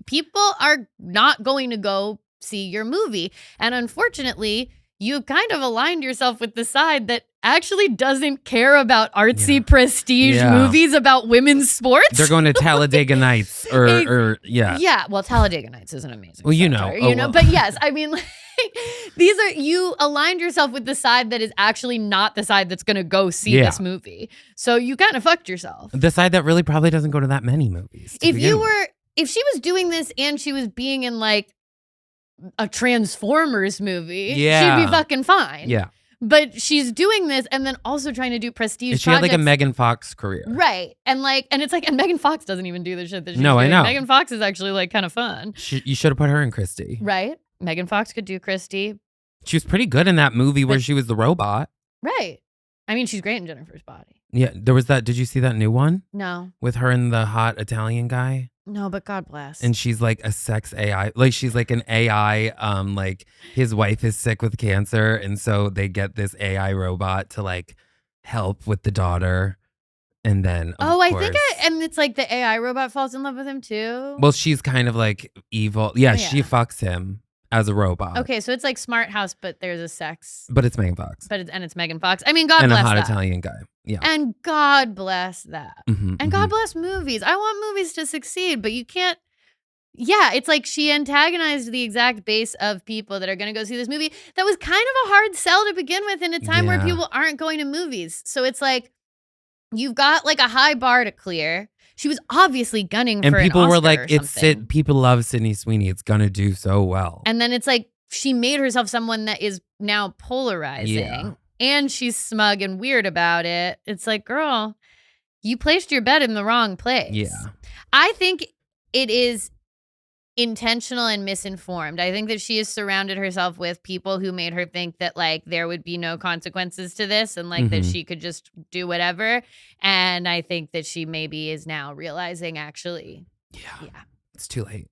People are not going to go see your movie. And unfortunately, you kind of aligned yourself with the side that actually doesn't care about artsy prestige movies about women's sports. They're going to Talladega Nights or. Yeah, well, Talladega Nights is an amazing Well, center, but yes, I mean, like, you aligned yourself with the side that is actually not the side that's going to go see this movie. So you kind of fucked yourself. The side that really probably doesn't go to that many movies. If she was doing this and she was being in like a Transformers movie, she'd be fucking fine. Yeah. But she's doing this and then also trying to do prestige she had like a Megan Fox career. Right. And it's like, and Megan Fox doesn't even do the shit that she's doing. I know. know. Megan Fox is actually like kind of fun. You should have put her in Christy. Right. Megan Fox could do Christy. She was pretty good in that movie where she was the robot. Right. I mean, she's great in Jennifer's Body. Yeah. There was that. Did you see that new one? No. With her and the hot Italian guy? No, but God bless. And she's like a sex AI. Like she's like an AI. Like his wife is sick with cancer. And so they get this AI robot to like help with the daughter. And then, I think and it's like the AI robot falls in love with him too. Well, she's kind of like evil. Yeah, Yeah. she fucks him as a robot. Okay, so it's like Smart House, but there's a sex. But it's Megan Fox. And it's Megan Fox. I mean, God and bless a hot that. Italian guy. Yeah. And God bless that. Mm-hmm, and God bless movies. I want movies to succeed, but you can't. Yeah, it's like she antagonized the exact base of people that are going to go see this movie. That was kind of a hard sell to begin with in a time where people aren't going to movies. So it's like, you've got like a high bar to clear. She was obviously gunning for an Oscar. And people were like, people love Sydnee Sweeney. It's going to do so well. And then it's like, she made herself someone that is now polarizing. Yeah. And she's smug and weird about it. It's like, girl, you placed your bet in the wrong place. Yeah. I think it is intentional and misinformed. I think that she has surrounded herself with people who made her think that like there would be no consequences to this and like that she could just do whatever. And I think that she maybe is now realizing actually. Yeah. It's too late.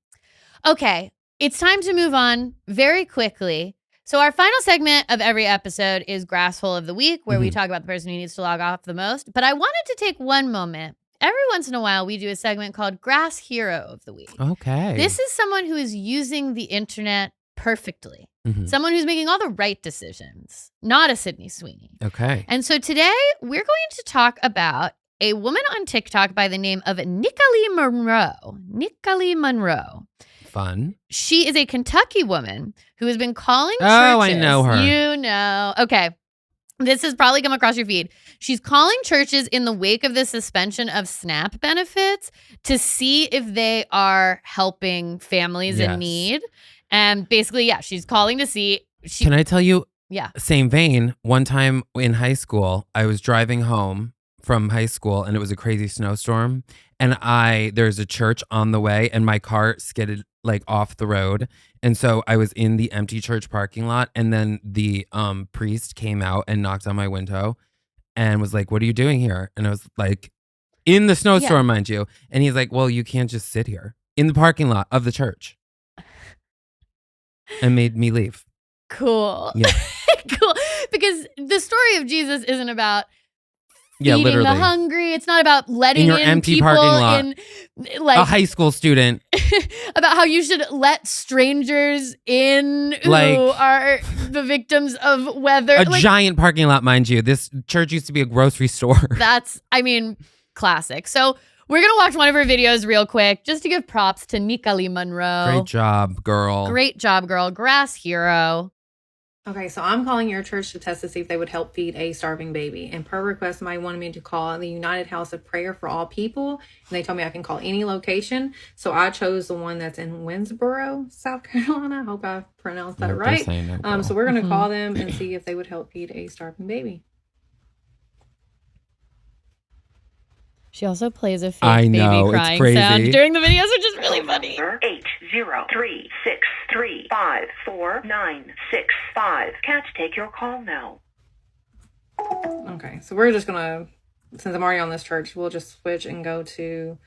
Okay. It's time to move on very quickly. So our final segment of every episode is Grass Hole of the Week, where we talk about the person who needs to log off the most. But I wanted to take one moment. Every once in a while, we do a segment called Grass Hero of the Week. Okay. This is someone who is using the internet perfectly. Someone who's making all the right decisions, not a Sydnee Sweeney. Okay. And so today, we're going to talk about a woman on TikTok by the name of Nicole Monroe. Nicole Monroe. Fun. She is a Kentucky woman who has been calling churches. Oh, I know her. You know. Okay. This has probably come across your feed. She's calling churches in the wake of the suspension of SNAP benefits to see if they are helping families in need. And basically, she's calling to see. Can I tell you? Yeah. Same vein. One time in high school, I was driving home from high school and it was a crazy snowstorm. And there's a church on the way and my car skidded like off the road. And so I was in the empty church parking lot and then the priest came out and knocked on my window and was like, "What are you doing here?" And I was like, in the snowstorm, mind you. And he's like, "Well, you can't just sit here in the parking lot of the church." And made me leave. Cool. Yeah. Cool. Because the story of Jesus isn't about feeding literally the hungry. It's not about letting in your in empty people parking lot. in like A high school student. About how you should let strangers in who Like, are the victims of weather. A giant parking lot, mind you. This church used to be a grocery store. That's, classic. So we're going to watch one of her videos real quick just to give props to Nicole Monroe. Great job, girl. Great job, girl. Grass hero. Okay, so I'm calling your church to test to see if they would help feed a starving baby. And per request, somebody wanted me to call the United House of Prayer for All People. And they told me I can call any location. So I chose the one that's in Winsboro, South Carolina. I hope I pronounced that right. So we're going to call them and see if they would help feed a starving baby. She also plays a fake I baby know, crying it's crazy. sound during the videos, which is really funny. 803-635-4965. Can't take your call now. Okay, so we're just going to, since I'm already on this church, we'll just switch and go to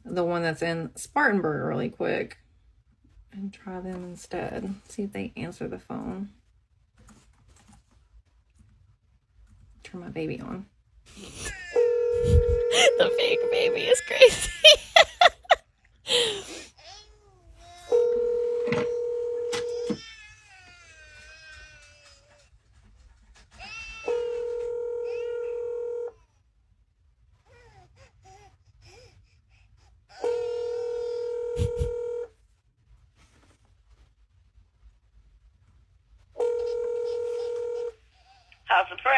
the one that's in Spartanburg really quick and try them instead. See if they answer the phone. Turn my baby on. The fake baby is crazy. How's the prayer?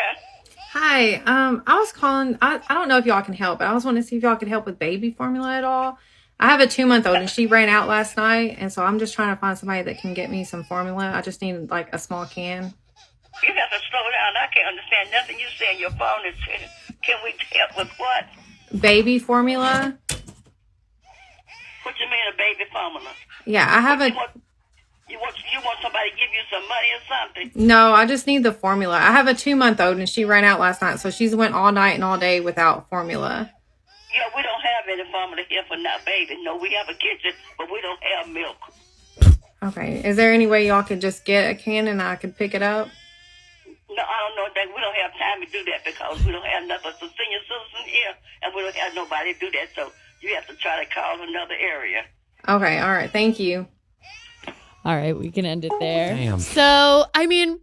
Hi, I was calling. I don't know if y'all can help, but I was wanting to see if y'all could help with baby formula at all. I have a 2-month-old and she ran out last night, and so I'm just trying to find somebody that can get me some formula. I just need like a small can. You have to slow down. I can't understand nothing you say on your phone. Can we help with what? Baby formula? What you mean a baby formula? Yeah, I have a. You want somebody to give you some money or something? No, I just need the formula. I have a 2-month-old and she ran out last night, so she's went all night and all day without formula. Yeah, we don't have any formula here for not baby. No, we have a kitchen, but we don't have milk. Okay, is there any way y'all could just get a can and I could pick it up? No, I don't know that we don't have time to do that because we don't have enough of the senior citizen here, and we don't have nobody to do that. So you have to try to call another area. Okay, all right. Thank you. All right, we can end it there. Damn. So, I mean,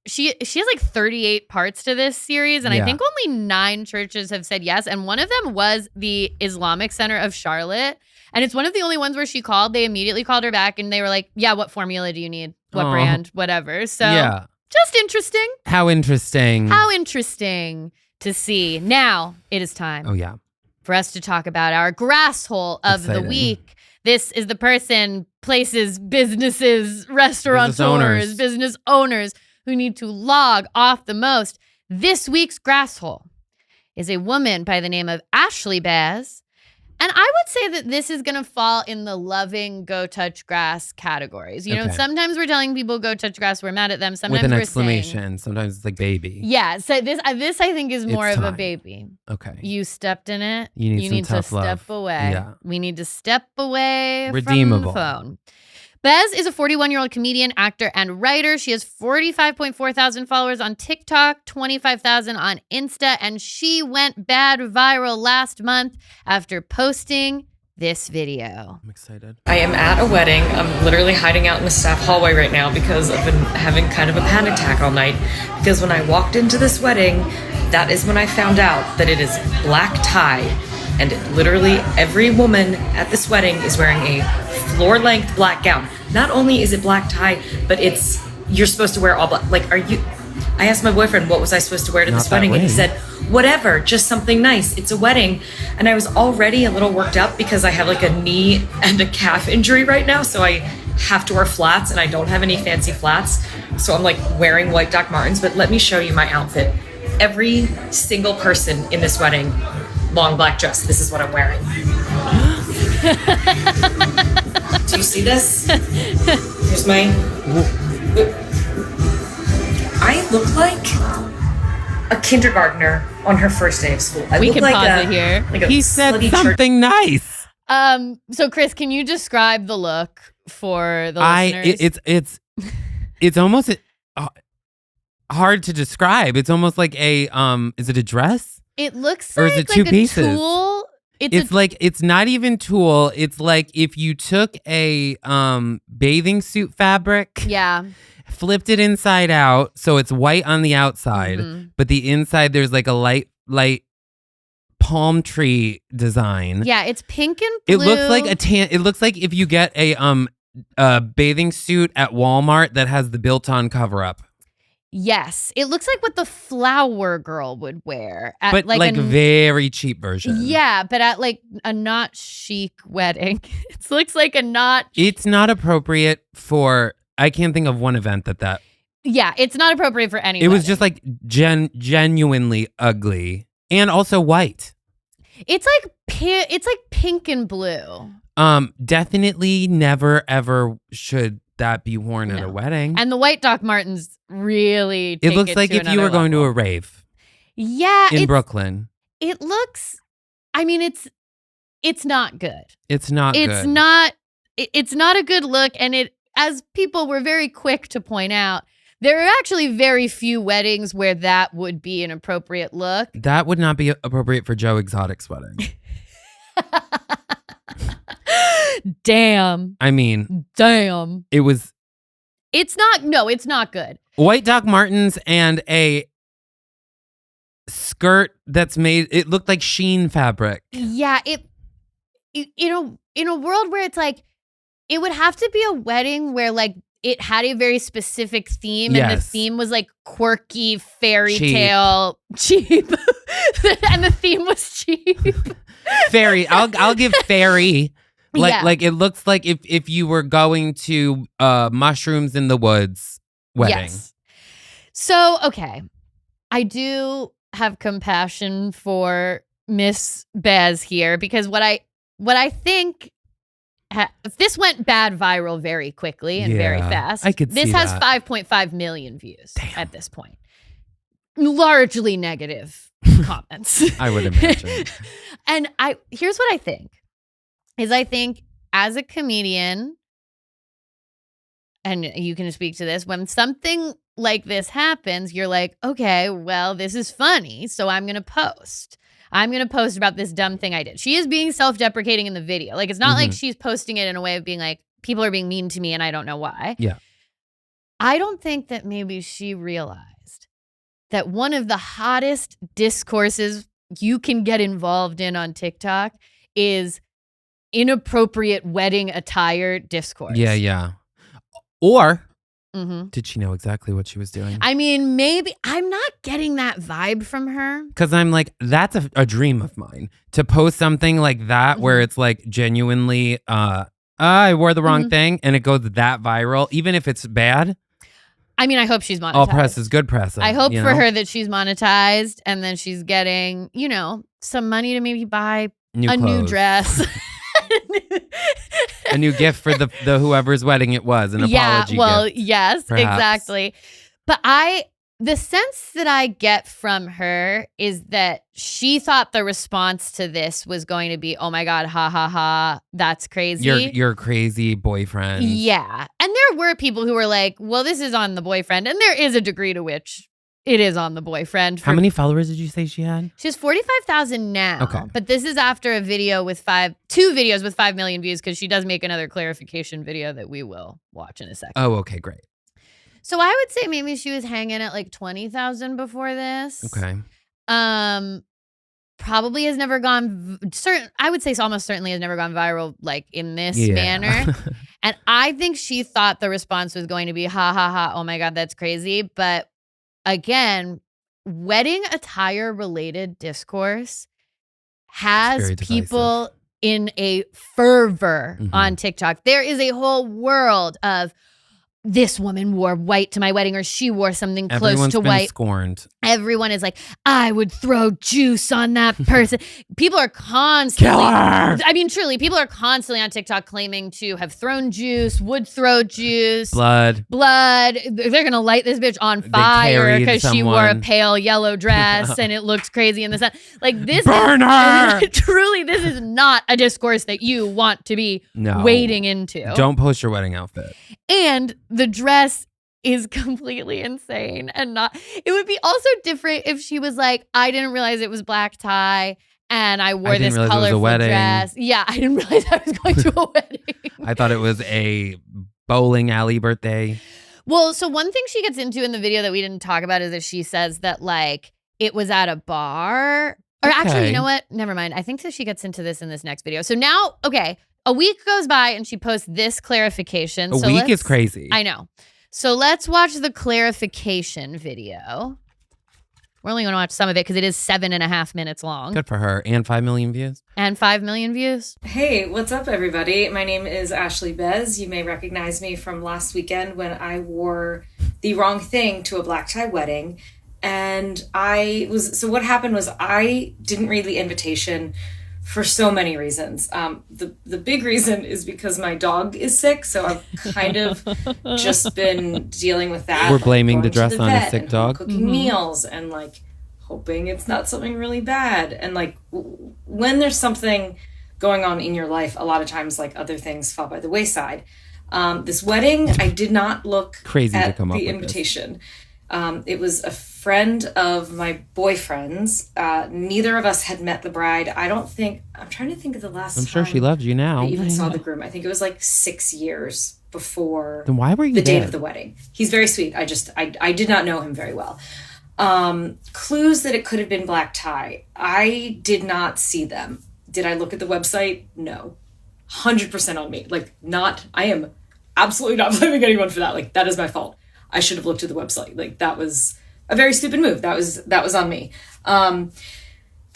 she has like 38 parts to this series, and I Yeah. think only 9 churches have said yes, and one of them was the Islamic Center of Charlotte, and it's one of the only ones where she called. They immediately called her back, and they were like, "Yeah, what formula do you need? What Aw. brand? Whatever." So, Yeah. just interesting. How interesting. How interesting to see. Now it is time Oh, yeah. for us to talk about our grass hole of Exciting. the week. This is the person, places, businesses, restaurateurs, business owners who need to log off the most. This week's grass hole is a woman by the name of Ashley Baz. And I would say that this is going to fall in the loving go touch grass categories. You know, Okay. sometimes we're telling people go touch grass, we're mad at them. Sometimes With an we're exclamation. saying, Sometimes it's like baby. yeah, so this I think is more It's of a time. baby. Okay. You stepped in it. You need some to tough love. step away. Yeah. We need to step away Redeemable. from the phone. Bez is a 41-year-old comedian, actor, and writer. She has 45.4 thousand followers on TikTok, 25,000 on Insta, and she went bad viral last month after posting this video. I'm excited. I am at a wedding. I'm literally hiding out in the staff hallway right now because I've been having kind of a panic attack all night. Because when I walked into this wedding, that is when I found out that it is black tie. And literally every woman at this wedding is wearing a floor-length black gown. Not only is it black tie, but you're supposed to wear all black. Like, I asked my boyfriend, what was I supposed to wear to Not this that wedding? And he ring. said, whatever, just something nice. It's a wedding. And I was already a little worked up because I have like a knee and a calf injury right now. So I have to wear flats and I don't have any fancy flats. So I'm like wearing white Doc Martens, but let me show you my outfit. Every single person in this wedding, long black dress. This is what I'm wearing. Do you see this? Here's my... I look like a kindergartner on her first day of school. I We look can like pause it here. Like a He said slutty church. something nice. So Chris, can you describe the look for the listeners? It's almost hard to describe. It's almost like a is it a dress? It looks Or like, is it two like pieces? a tulle. It's like it's not even tulle. It's like if you took a bathing suit fabric, yeah. flipped it inside out, so it's white on the outside, Mhm. but the inside there's like a light palm tree design. Yeah, it's pink and It blue. looks like a tan. It looks like if you get a bathing suit at Walmart that has the built-on cover-up, Yes, it looks like what the flower girl would wear at but like a very cheap version. yeah, but at like a not chic wedding. It looks like a not. It's not appropriate for. I can't think of one event that. Yeah, it's not appropriate for any. It was wedding. just like genuinely ugly and also white. It's like it's like pink and blue. Definitely never ever should that be worn at No. a wedding. And the white Doc Martens really take it looks like to if you were another going to level. a rave Yeah, in Brooklyn. It looks. I mean, it's not good. It's not It's good. not. It's not a good look, and it, as people were very quick to point out, there are actually very few weddings where that would be an appropriate look. That would not be appropriate for Joe Exotic's wedding. Damn. I mean, Damn. it was It's not. No, it's not good. white Doc Martens and a skirt that's made. It looked like sheen fabric. Yeah. In a world where it's like, it would have to be a wedding where like it had a very specific theme, and the Yes. theme was like quirky fairy Cheap. tale cheap, and the theme was cheap. Fairy. I'll give fairy. Yeah. Like it looks like if you were going to mushrooms in the woods wedding. Yes. So, okay. I do have compassion for Miss Baz here because what I think this went bad viral very quickly and very Yeah, fast. I could This see has that. 5.5 million views Damn. at this point. Largely negative comments. I would imagine. And here's what I think. I think as a comedian, and you can speak to this, when something like this happens, you're like, okay, well, this is funny, so I'm going to post. I'm going to post about this dumb thing I did. She is being self-deprecating in the video. Like, it's not like she's posting it in a way of being like, people are being mean to me and I don't know why. Yeah. I don't think that maybe she realized that one of the hottest discourses you can get involved in on TikTok is inappropriate wedding attire discourse. Yeah. Or did she know exactly what she was doing? I mean, maybe. I'm not getting that vibe from her. Because I'm like, that's a dream of mine. To post something like that where it's like genuinely, I wore the wrong thing and it goes that viral, even if it's bad. I mean, I hope she's monetized. All press is good press. I hope for her that she's monetized and then she's getting, some money to maybe buy a new dress. A new gift for the whoever's wedding it was, an apology gift. Yes, perhaps. Exactly. But the sense that I get from her is that she thought the response to this was going to be, oh my God, ha ha ha, that's crazy. Your crazy boyfriend. Yeah. And there were people who were like, well, this is on the boyfriend. And there is a degree to which it is on the boyfriend. How many followers did you say she had? She has 45,000 now. Okay. But this is after two videos with 5 million views, because she does make another clarification video that we will watch in a second. Oh, okay, great. So I would say maybe she was hanging at like 20,000 before this. Okay. Probably has never gone I would say almost certainly has never gone viral like in this manner. And I think she thought the response was going to be ha ha ha, oh my God, that's crazy. But again, wedding attire related discourse has people in a fervor on TikTok. There is a whole world of this woman wore white to my wedding, or she wore something close to white. Scorned. Everyone is like, I would throw juice on that person. People are constantly, kill her. I mean, truly, people are constantly on TikTok claiming to have thrown juice, would throw juice, blood. They're gonna light this bitch on fire because she wore a pale yellow dress and it looks crazy in the sun. Like this, burn her. Truly, this is not a discourse that you want to be wading into. Don't post your wedding outfit. And the dress is completely insane and it would be also different if she was like, I didn't realize it was black tie and I wore this colorful dress. Yeah, I didn't realize I was going to a wedding. I thought it was a bowling alley birthday. Well, so one thing she gets into in the video that we didn't talk about is that she says that like it was at a bar. Or actually, you know what? Never mind. I think that she gets into this in this next video. So now, okay, a week goes by and she posts this clarification. A week is crazy. I know. So let's watch the clarification video. We're only going to watch some of it because it is 7.5 minutes long. Good for her. And 5 million views. And 5 million views. Hey, what's up, everybody? My name is Ashley Bez. You may recognize me from last weekend when I wore the wrong thing to a black tie wedding. And so what happened was I didn't read the invitation for so many reasons. The big reason is because my dog is sick, so I've kind of just been dealing with that. We're blaming the dress on a sick dog. Cooking meals and like hoping it's not something really bad. And like when there's something going on in your life, a lot of times like other things fall by the wayside. This wedding, I did not look crazy at to come up the with invitation. It was a friend of my boyfriend's. Neither of us had met the bride. I'm trying to think of the last time. I'm sure she loves you now. I even saw the groom. I think it was like 6 years before then why were you the there? date of the wedding. He's very sweet. I did not know him very well. Clues that it could have been black tie. I did not see them. Did I look at the website? No. 100% on me. I am absolutely not blaming anyone for that. Like, that is my fault. I should have looked at the website. Like, that was a very stupid move. That was on me. But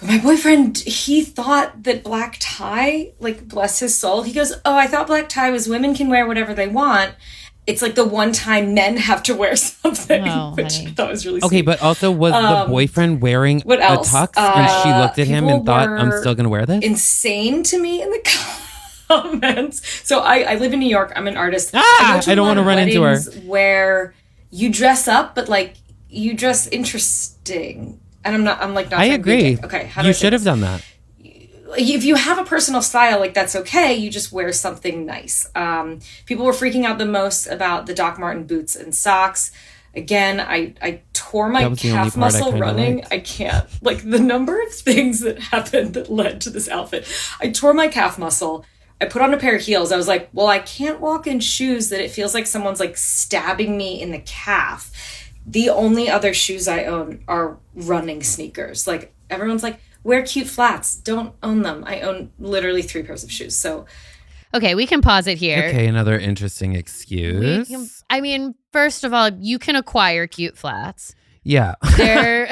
my boyfriend, he thought that black tie, like, bless his soul. He goes, oh, I thought black tie was women can wear whatever they want. It's like the one time men have to wear something, which I thought was really sweet. Okay, but also was the boyfriend wearing a tux and she looked at him and thought, I'm still going to wear this? Insane to me in the comments. So I live in New York. I'm an artist. I don't want to run into her. Where you dress up, but like you dress interesting. And I'm not I agree. Okay, you should have done that. if you have a personal style, like that's okay. You just wear something nice. People were freaking out the most about the Doc Marten boots and socks. Again, I tore my calf muscle running. I can't. Like the number of things that happened that led to this outfit. I tore my calf muscle. I put on a pair of heels. I was like, well, I can't walk in shoes that it feels like someone's like stabbing me in the calf. The only other shoes I own are running sneakers. Like everyone's like, wear cute flats. Don't own them. I own literally 3 pairs of shoes. So, Okay, we can pause it here. Okay, another interesting excuse. I mean, first of all, you can acquire cute flats. Yeah. They're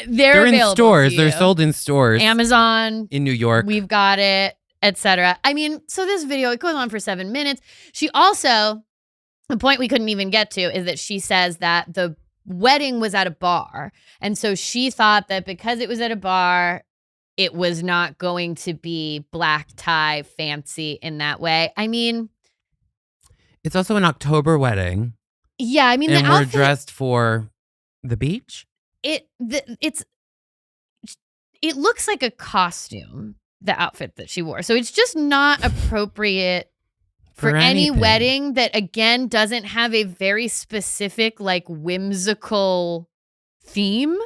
They're in available stores. to They're you. sold in stores. Amazon, in New York. we've got it, etc. I mean, so this video, it goes on for 7 minutes. She also, the point we couldn't even get to is that she says that the wedding was at a bar. And so she thought that because it was at a bar, it was not going to be black tie fancy in that way. I mean, It's also an October wedding. yeah, I mean, And the we're outfit, dressed for the beach? it looks like a costume, the outfit that she wore. So it's just not appropriate for any anything. wedding that, again, doesn't have a very specific, like, whimsical theme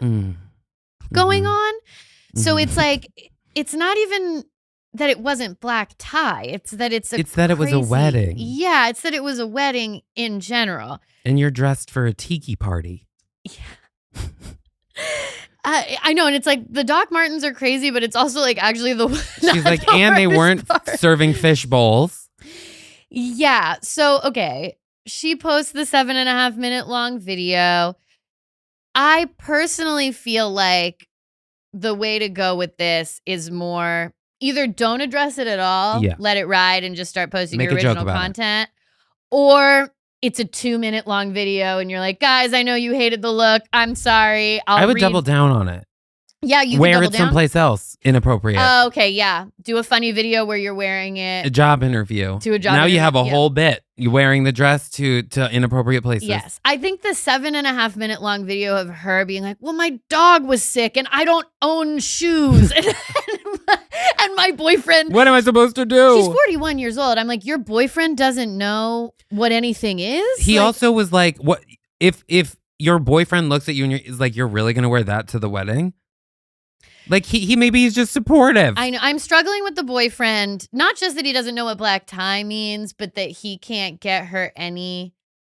going Mhm. on. So Mhm. it's like, it's not even that it wasn't black tie. It's that it's that it was a crazy- wedding. Yeah, it's that it was a wedding in general. And you're dressed for a tiki party. I know, and it's like the Doc Martens are crazy, but it's also like actually the She's like, and they weren't serving fish bowls. Yeah. So, okay. She posts the 7.5 minute long video. I personally feel like the way to go with this is more either don't address it at all, Yeah. let it ride and just start posting Make your a joke original about it. content, or it's a 2 minute long video and you're like, guys, I know you hated the look. I'm sorry. I would read- double down on it. Yeah, you Wear can it double down. someplace else. Inappropriate. Oh, okay, yeah. Do a funny video where you're wearing a it. job interview. To a job Now you interview, have a yeah. whole bit. You wearing the dress to inappropriate places. Yes. I think the 7.5 minute long video of her being like, well, my dog was sick and I don't own shoes. and my boyfriend, What am I supposed to do? she's 41 years old. I'm like, your boyfriend doesn't know what anything is? He Like, also was like, "What if your boyfriend looks at you and is like, you're really gonna wear that to the wedding?" Like he maybe he's just supportive. I know. I'm struggling with the boyfriend. Not just that he doesn't know what black tie means, but that he can't get her any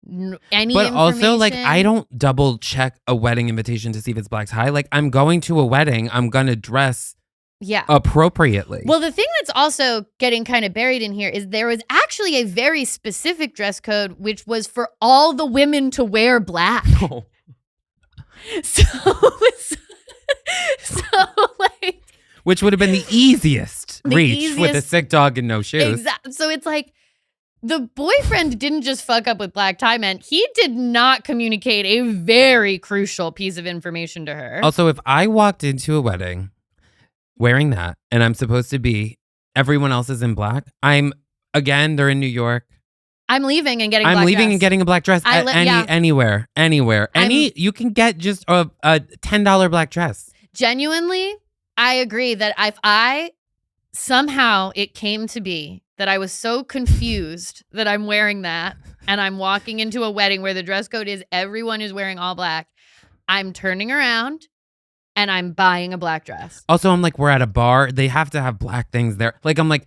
But also, like, information. I don't double check a wedding invitation to see if it's black tie. Like, I'm going to a wedding. I'm gonna dress Yeah. appropriately. Well, the thing that's also getting kind of buried in here is there was actually a very specific dress code, which was for all the women to wear black. Oh. So, like, Which would have been the easiest The reach with a easiest- sick dog and no shoes. exactly. So it's like the boyfriend didn't just fuck up with black tie men. He did not communicate a very crucial piece of information to her. Also, if I walked into a wedding wearing that and I'm supposed to be, everyone else is in black, they're in New York. I'm leaving and getting. I'm black leaving dress. and getting a black dress I at li- yeah. anywhere. You can get just a $10 black dress. Genuinely, I agree that if I somehow it came to be that I was so confused that I'm wearing that and I'm walking into a wedding where the dress code is everyone is wearing all black, I'm turning around and I'm buying a black dress. Also, I'm like, we're at a bar. They have to have black things there. Like, I'm like,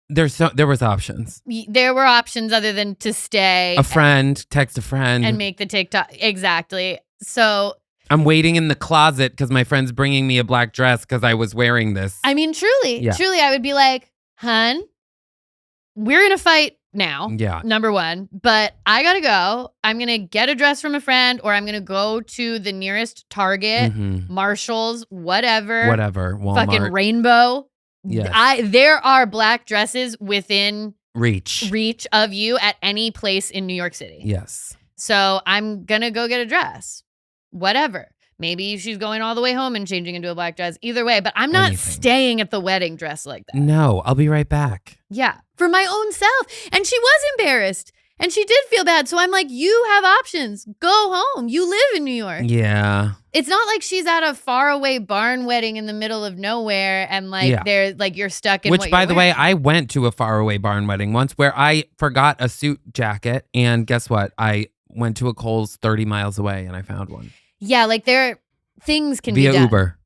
there was options. There were options other than to stay A friend, text a friend. and make the TikTok. Exactly. So, I'm waiting in the closet because my friend's bringing me a black dress because I was wearing this. I mean, truly, Yeah. I would be like, hun, we're in a fight now. Yeah. Number one, but I gotta go. I'm gonna get a dress from a friend, or I'm gonna go to the nearest Target, Mhm. Marshalls, whatever, Walmart. fucking Rainbow. Yes. There are black dresses within Reach. reach of you at any place in New York City. Yes. So I'm gonna go get a dress. Whatever. Maybe she's going all the way home and changing into a black dress. Either way, but I'm not Anything. staying at the wedding dressed like that. No, I'll be right back. Yeah, for my own self. And she was embarrassed. And she did feel bad. So I'm like, you have options. Go home. You live in New York. Yeah. It's not like she's at a faraway barn wedding in the middle of nowhere and like they're like you're stuck in Which, by the way, I went to a faraway barn wedding once where I forgot a suit jacket, and guess what? I went to a Kohl's 30 miles away and I found one. Yeah, like things can via be done. Uber.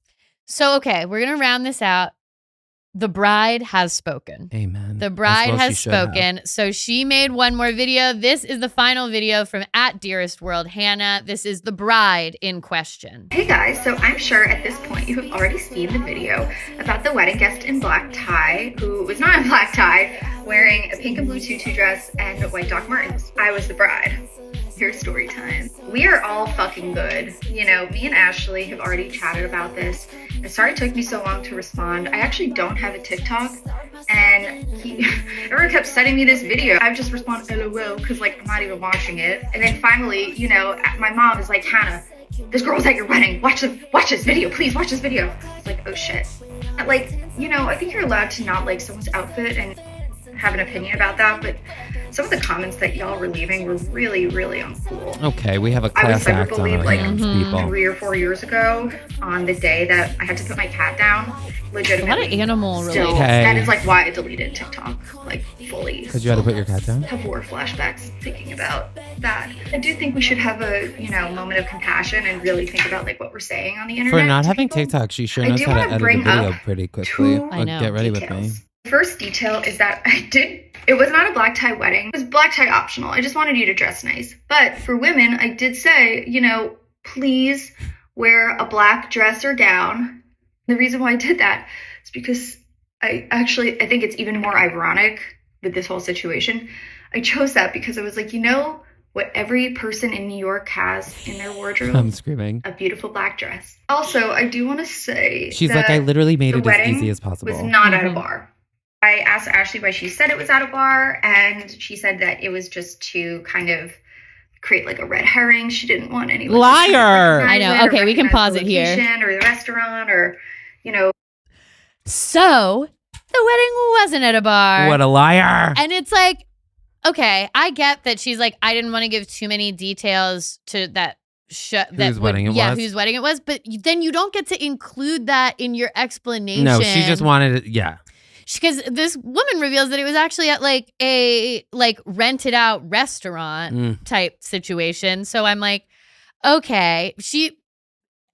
So okay, we're gonna round this out. The bride has spoken. Amen. The bride has spoken. So she made one more video. This is the final video from @DearestWorld Hannah. This is the bride in question. Hey guys, so I'm sure at this point you have already seen the video about the wedding guest in black tie, who was not in black tie, wearing a pink and blue tutu dress and white Doc Martens. I was the bride. Here's story time. We are all fucking good. You know, me and Ashley have already chatted about this. I'm sorry it took me so long to respond. I actually don't have a TikTok, and everyone kept sending me this video. I've just responded LOL because like I'm not even watching it. And then finally, you know, my mom is like, Hannah, this girl was at your wedding. Watch this video, please watch this video. It's like, oh shit. Like, you know, I think you're allowed to not like someone's outfit and have an opinion about that, but some of the comments that y'all were leaving were really, really uncool. Okay, we have a class act on our hands, people. 3 or 4 years ago, on the day that I had to put my cat down, legitimately. A lot of animal related. Okay. That is like why I deleted TikTok, like fully. Because you had to put your cat down? I have war flashbacks thinking about that. I do think we should have a, you know, moment of compassion and really think about like what we're saying on the internet. For not having TikTok, she sure knows how to edit a video pretty quickly. I know. Get ready with me. First detail is that it was not a black tie wedding. It was black tie optional. I just wanted you to dress nice. But for women, I did say, you know, please wear a black dress or gown. The reason why I did that is because I think it's even more ironic with this whole situation. I chose that because I was like, you know what every person in New York has in their wardrobe? I'm screaming. A beautiful black dress. Also, I do want to say she's like, I literally made it as easy as possible. It was not at a bar. I asked Ashley why she said it was at a bar, and she said that it was just to kind of create like a red herring. She didn't want anyone. Liar! I know. Okay, we can pause it here. Or the restaurant, or you know. So the wedding wasn't at a bar. What a liar! And it's like, okay, I get that she's like, I didn't want to give too many details to that. Whose wedding it was, but then you don't get to include that in your explanation. No, she just wanted it. Because this woman reveals that it was actually at like a rented out restaurant type situation. So I'm like, okay,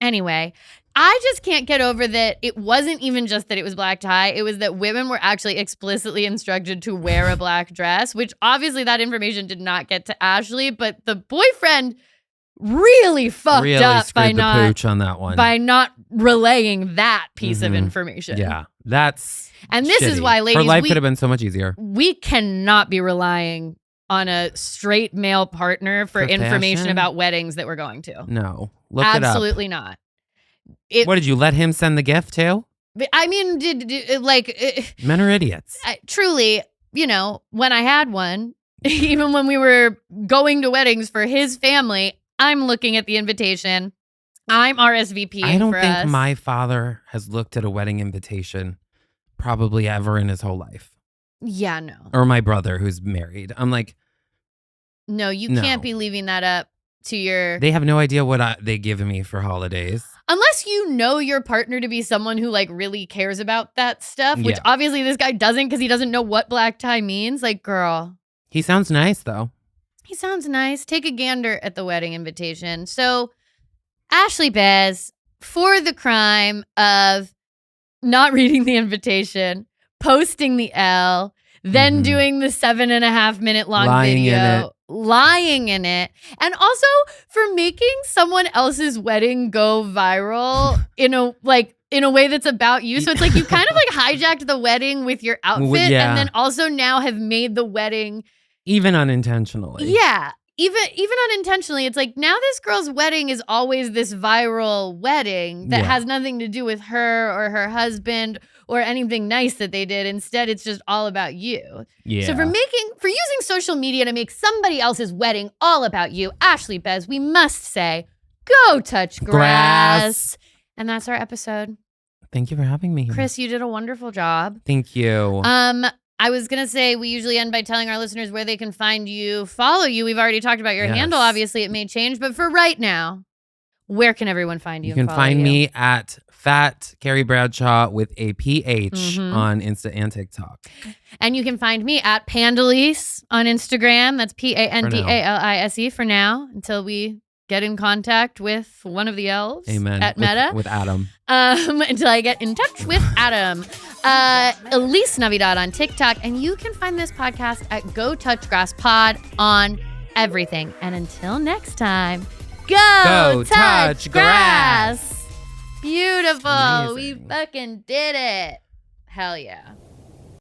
anyway, I just can't get over that it wasn't even just that it was black tie. It was that women were actually explicitly instructed to wear a black dress, which obviously that information did not get to Ashley, but the boyfriend really fucked up by not relaying that piece of information. Yeah, that's and this shitty. is why, ladies, her life could have been so much easier. We cannot be relying on a straight male partner for information fashion? About weddings that we're going to. No, look absolutely it up. Not. What did you let him send the gift to? I mean, men are idiots. Truly, you know, when I had one, even when we were going to weddings for his family, I'm looking at the invitation. I'm RSVPing. I don't think my father has looked at a wedding invitation probably ever in his whole life. Yeah, no. Or my brother who's married. I'm like, no, you can't be leaving that up to your. They have no idea what they give me for holidays. Unless you know your partner to be someone who like really cares about that stuff, which obviously this guy doesn't because he doesn't know what black tie means. Like, girl. He sounds nice though. He sounds nice. Take a gander at the wedding invitation. So Ashley Bez, for the crime of not reading the invitation, posting the L, then doing the 7.5 minute long video, lying in it, and also for making someone else's wedding go viral in a way that's about you. So it's like you kind of like hijacked the wedding with your outfit and then also now have made the wedding even unintentionally. Yeah. Even unintentionally, it's like now this girl's wedding is always this viral wedding that has nothing to do with her or her husband or anything nice that they did. Instead, it's just all about you. Yeah. So for using social media to make somebody else's wedding all about you, Ashley Bez, we must say, go touch grass. And that's our episode. Thank you for having me. Chris, you did a wonderful job. Thank you. I was going to say we usually end by telling our listeners where they can find you, follow you. We've already talked about your Yes. handle. Obviously, it may change. But for right now, where can everyone find you? You can find me at Fat Carrie Bradshaw with a PH on Insta and TikTok. And you can find me at Pandalise on Instagram. That's Pandalise for now, until we get in contact with one of the elves Amen. at Meta. With Adam. Until I get in touch with Adam. Elise Navidad on TikTok. And you can find this podcast at Go Touch Grass Pod on everything. And until next time, go touch grass. Beautiful. Amazing. We fucking did it. Hell yeah.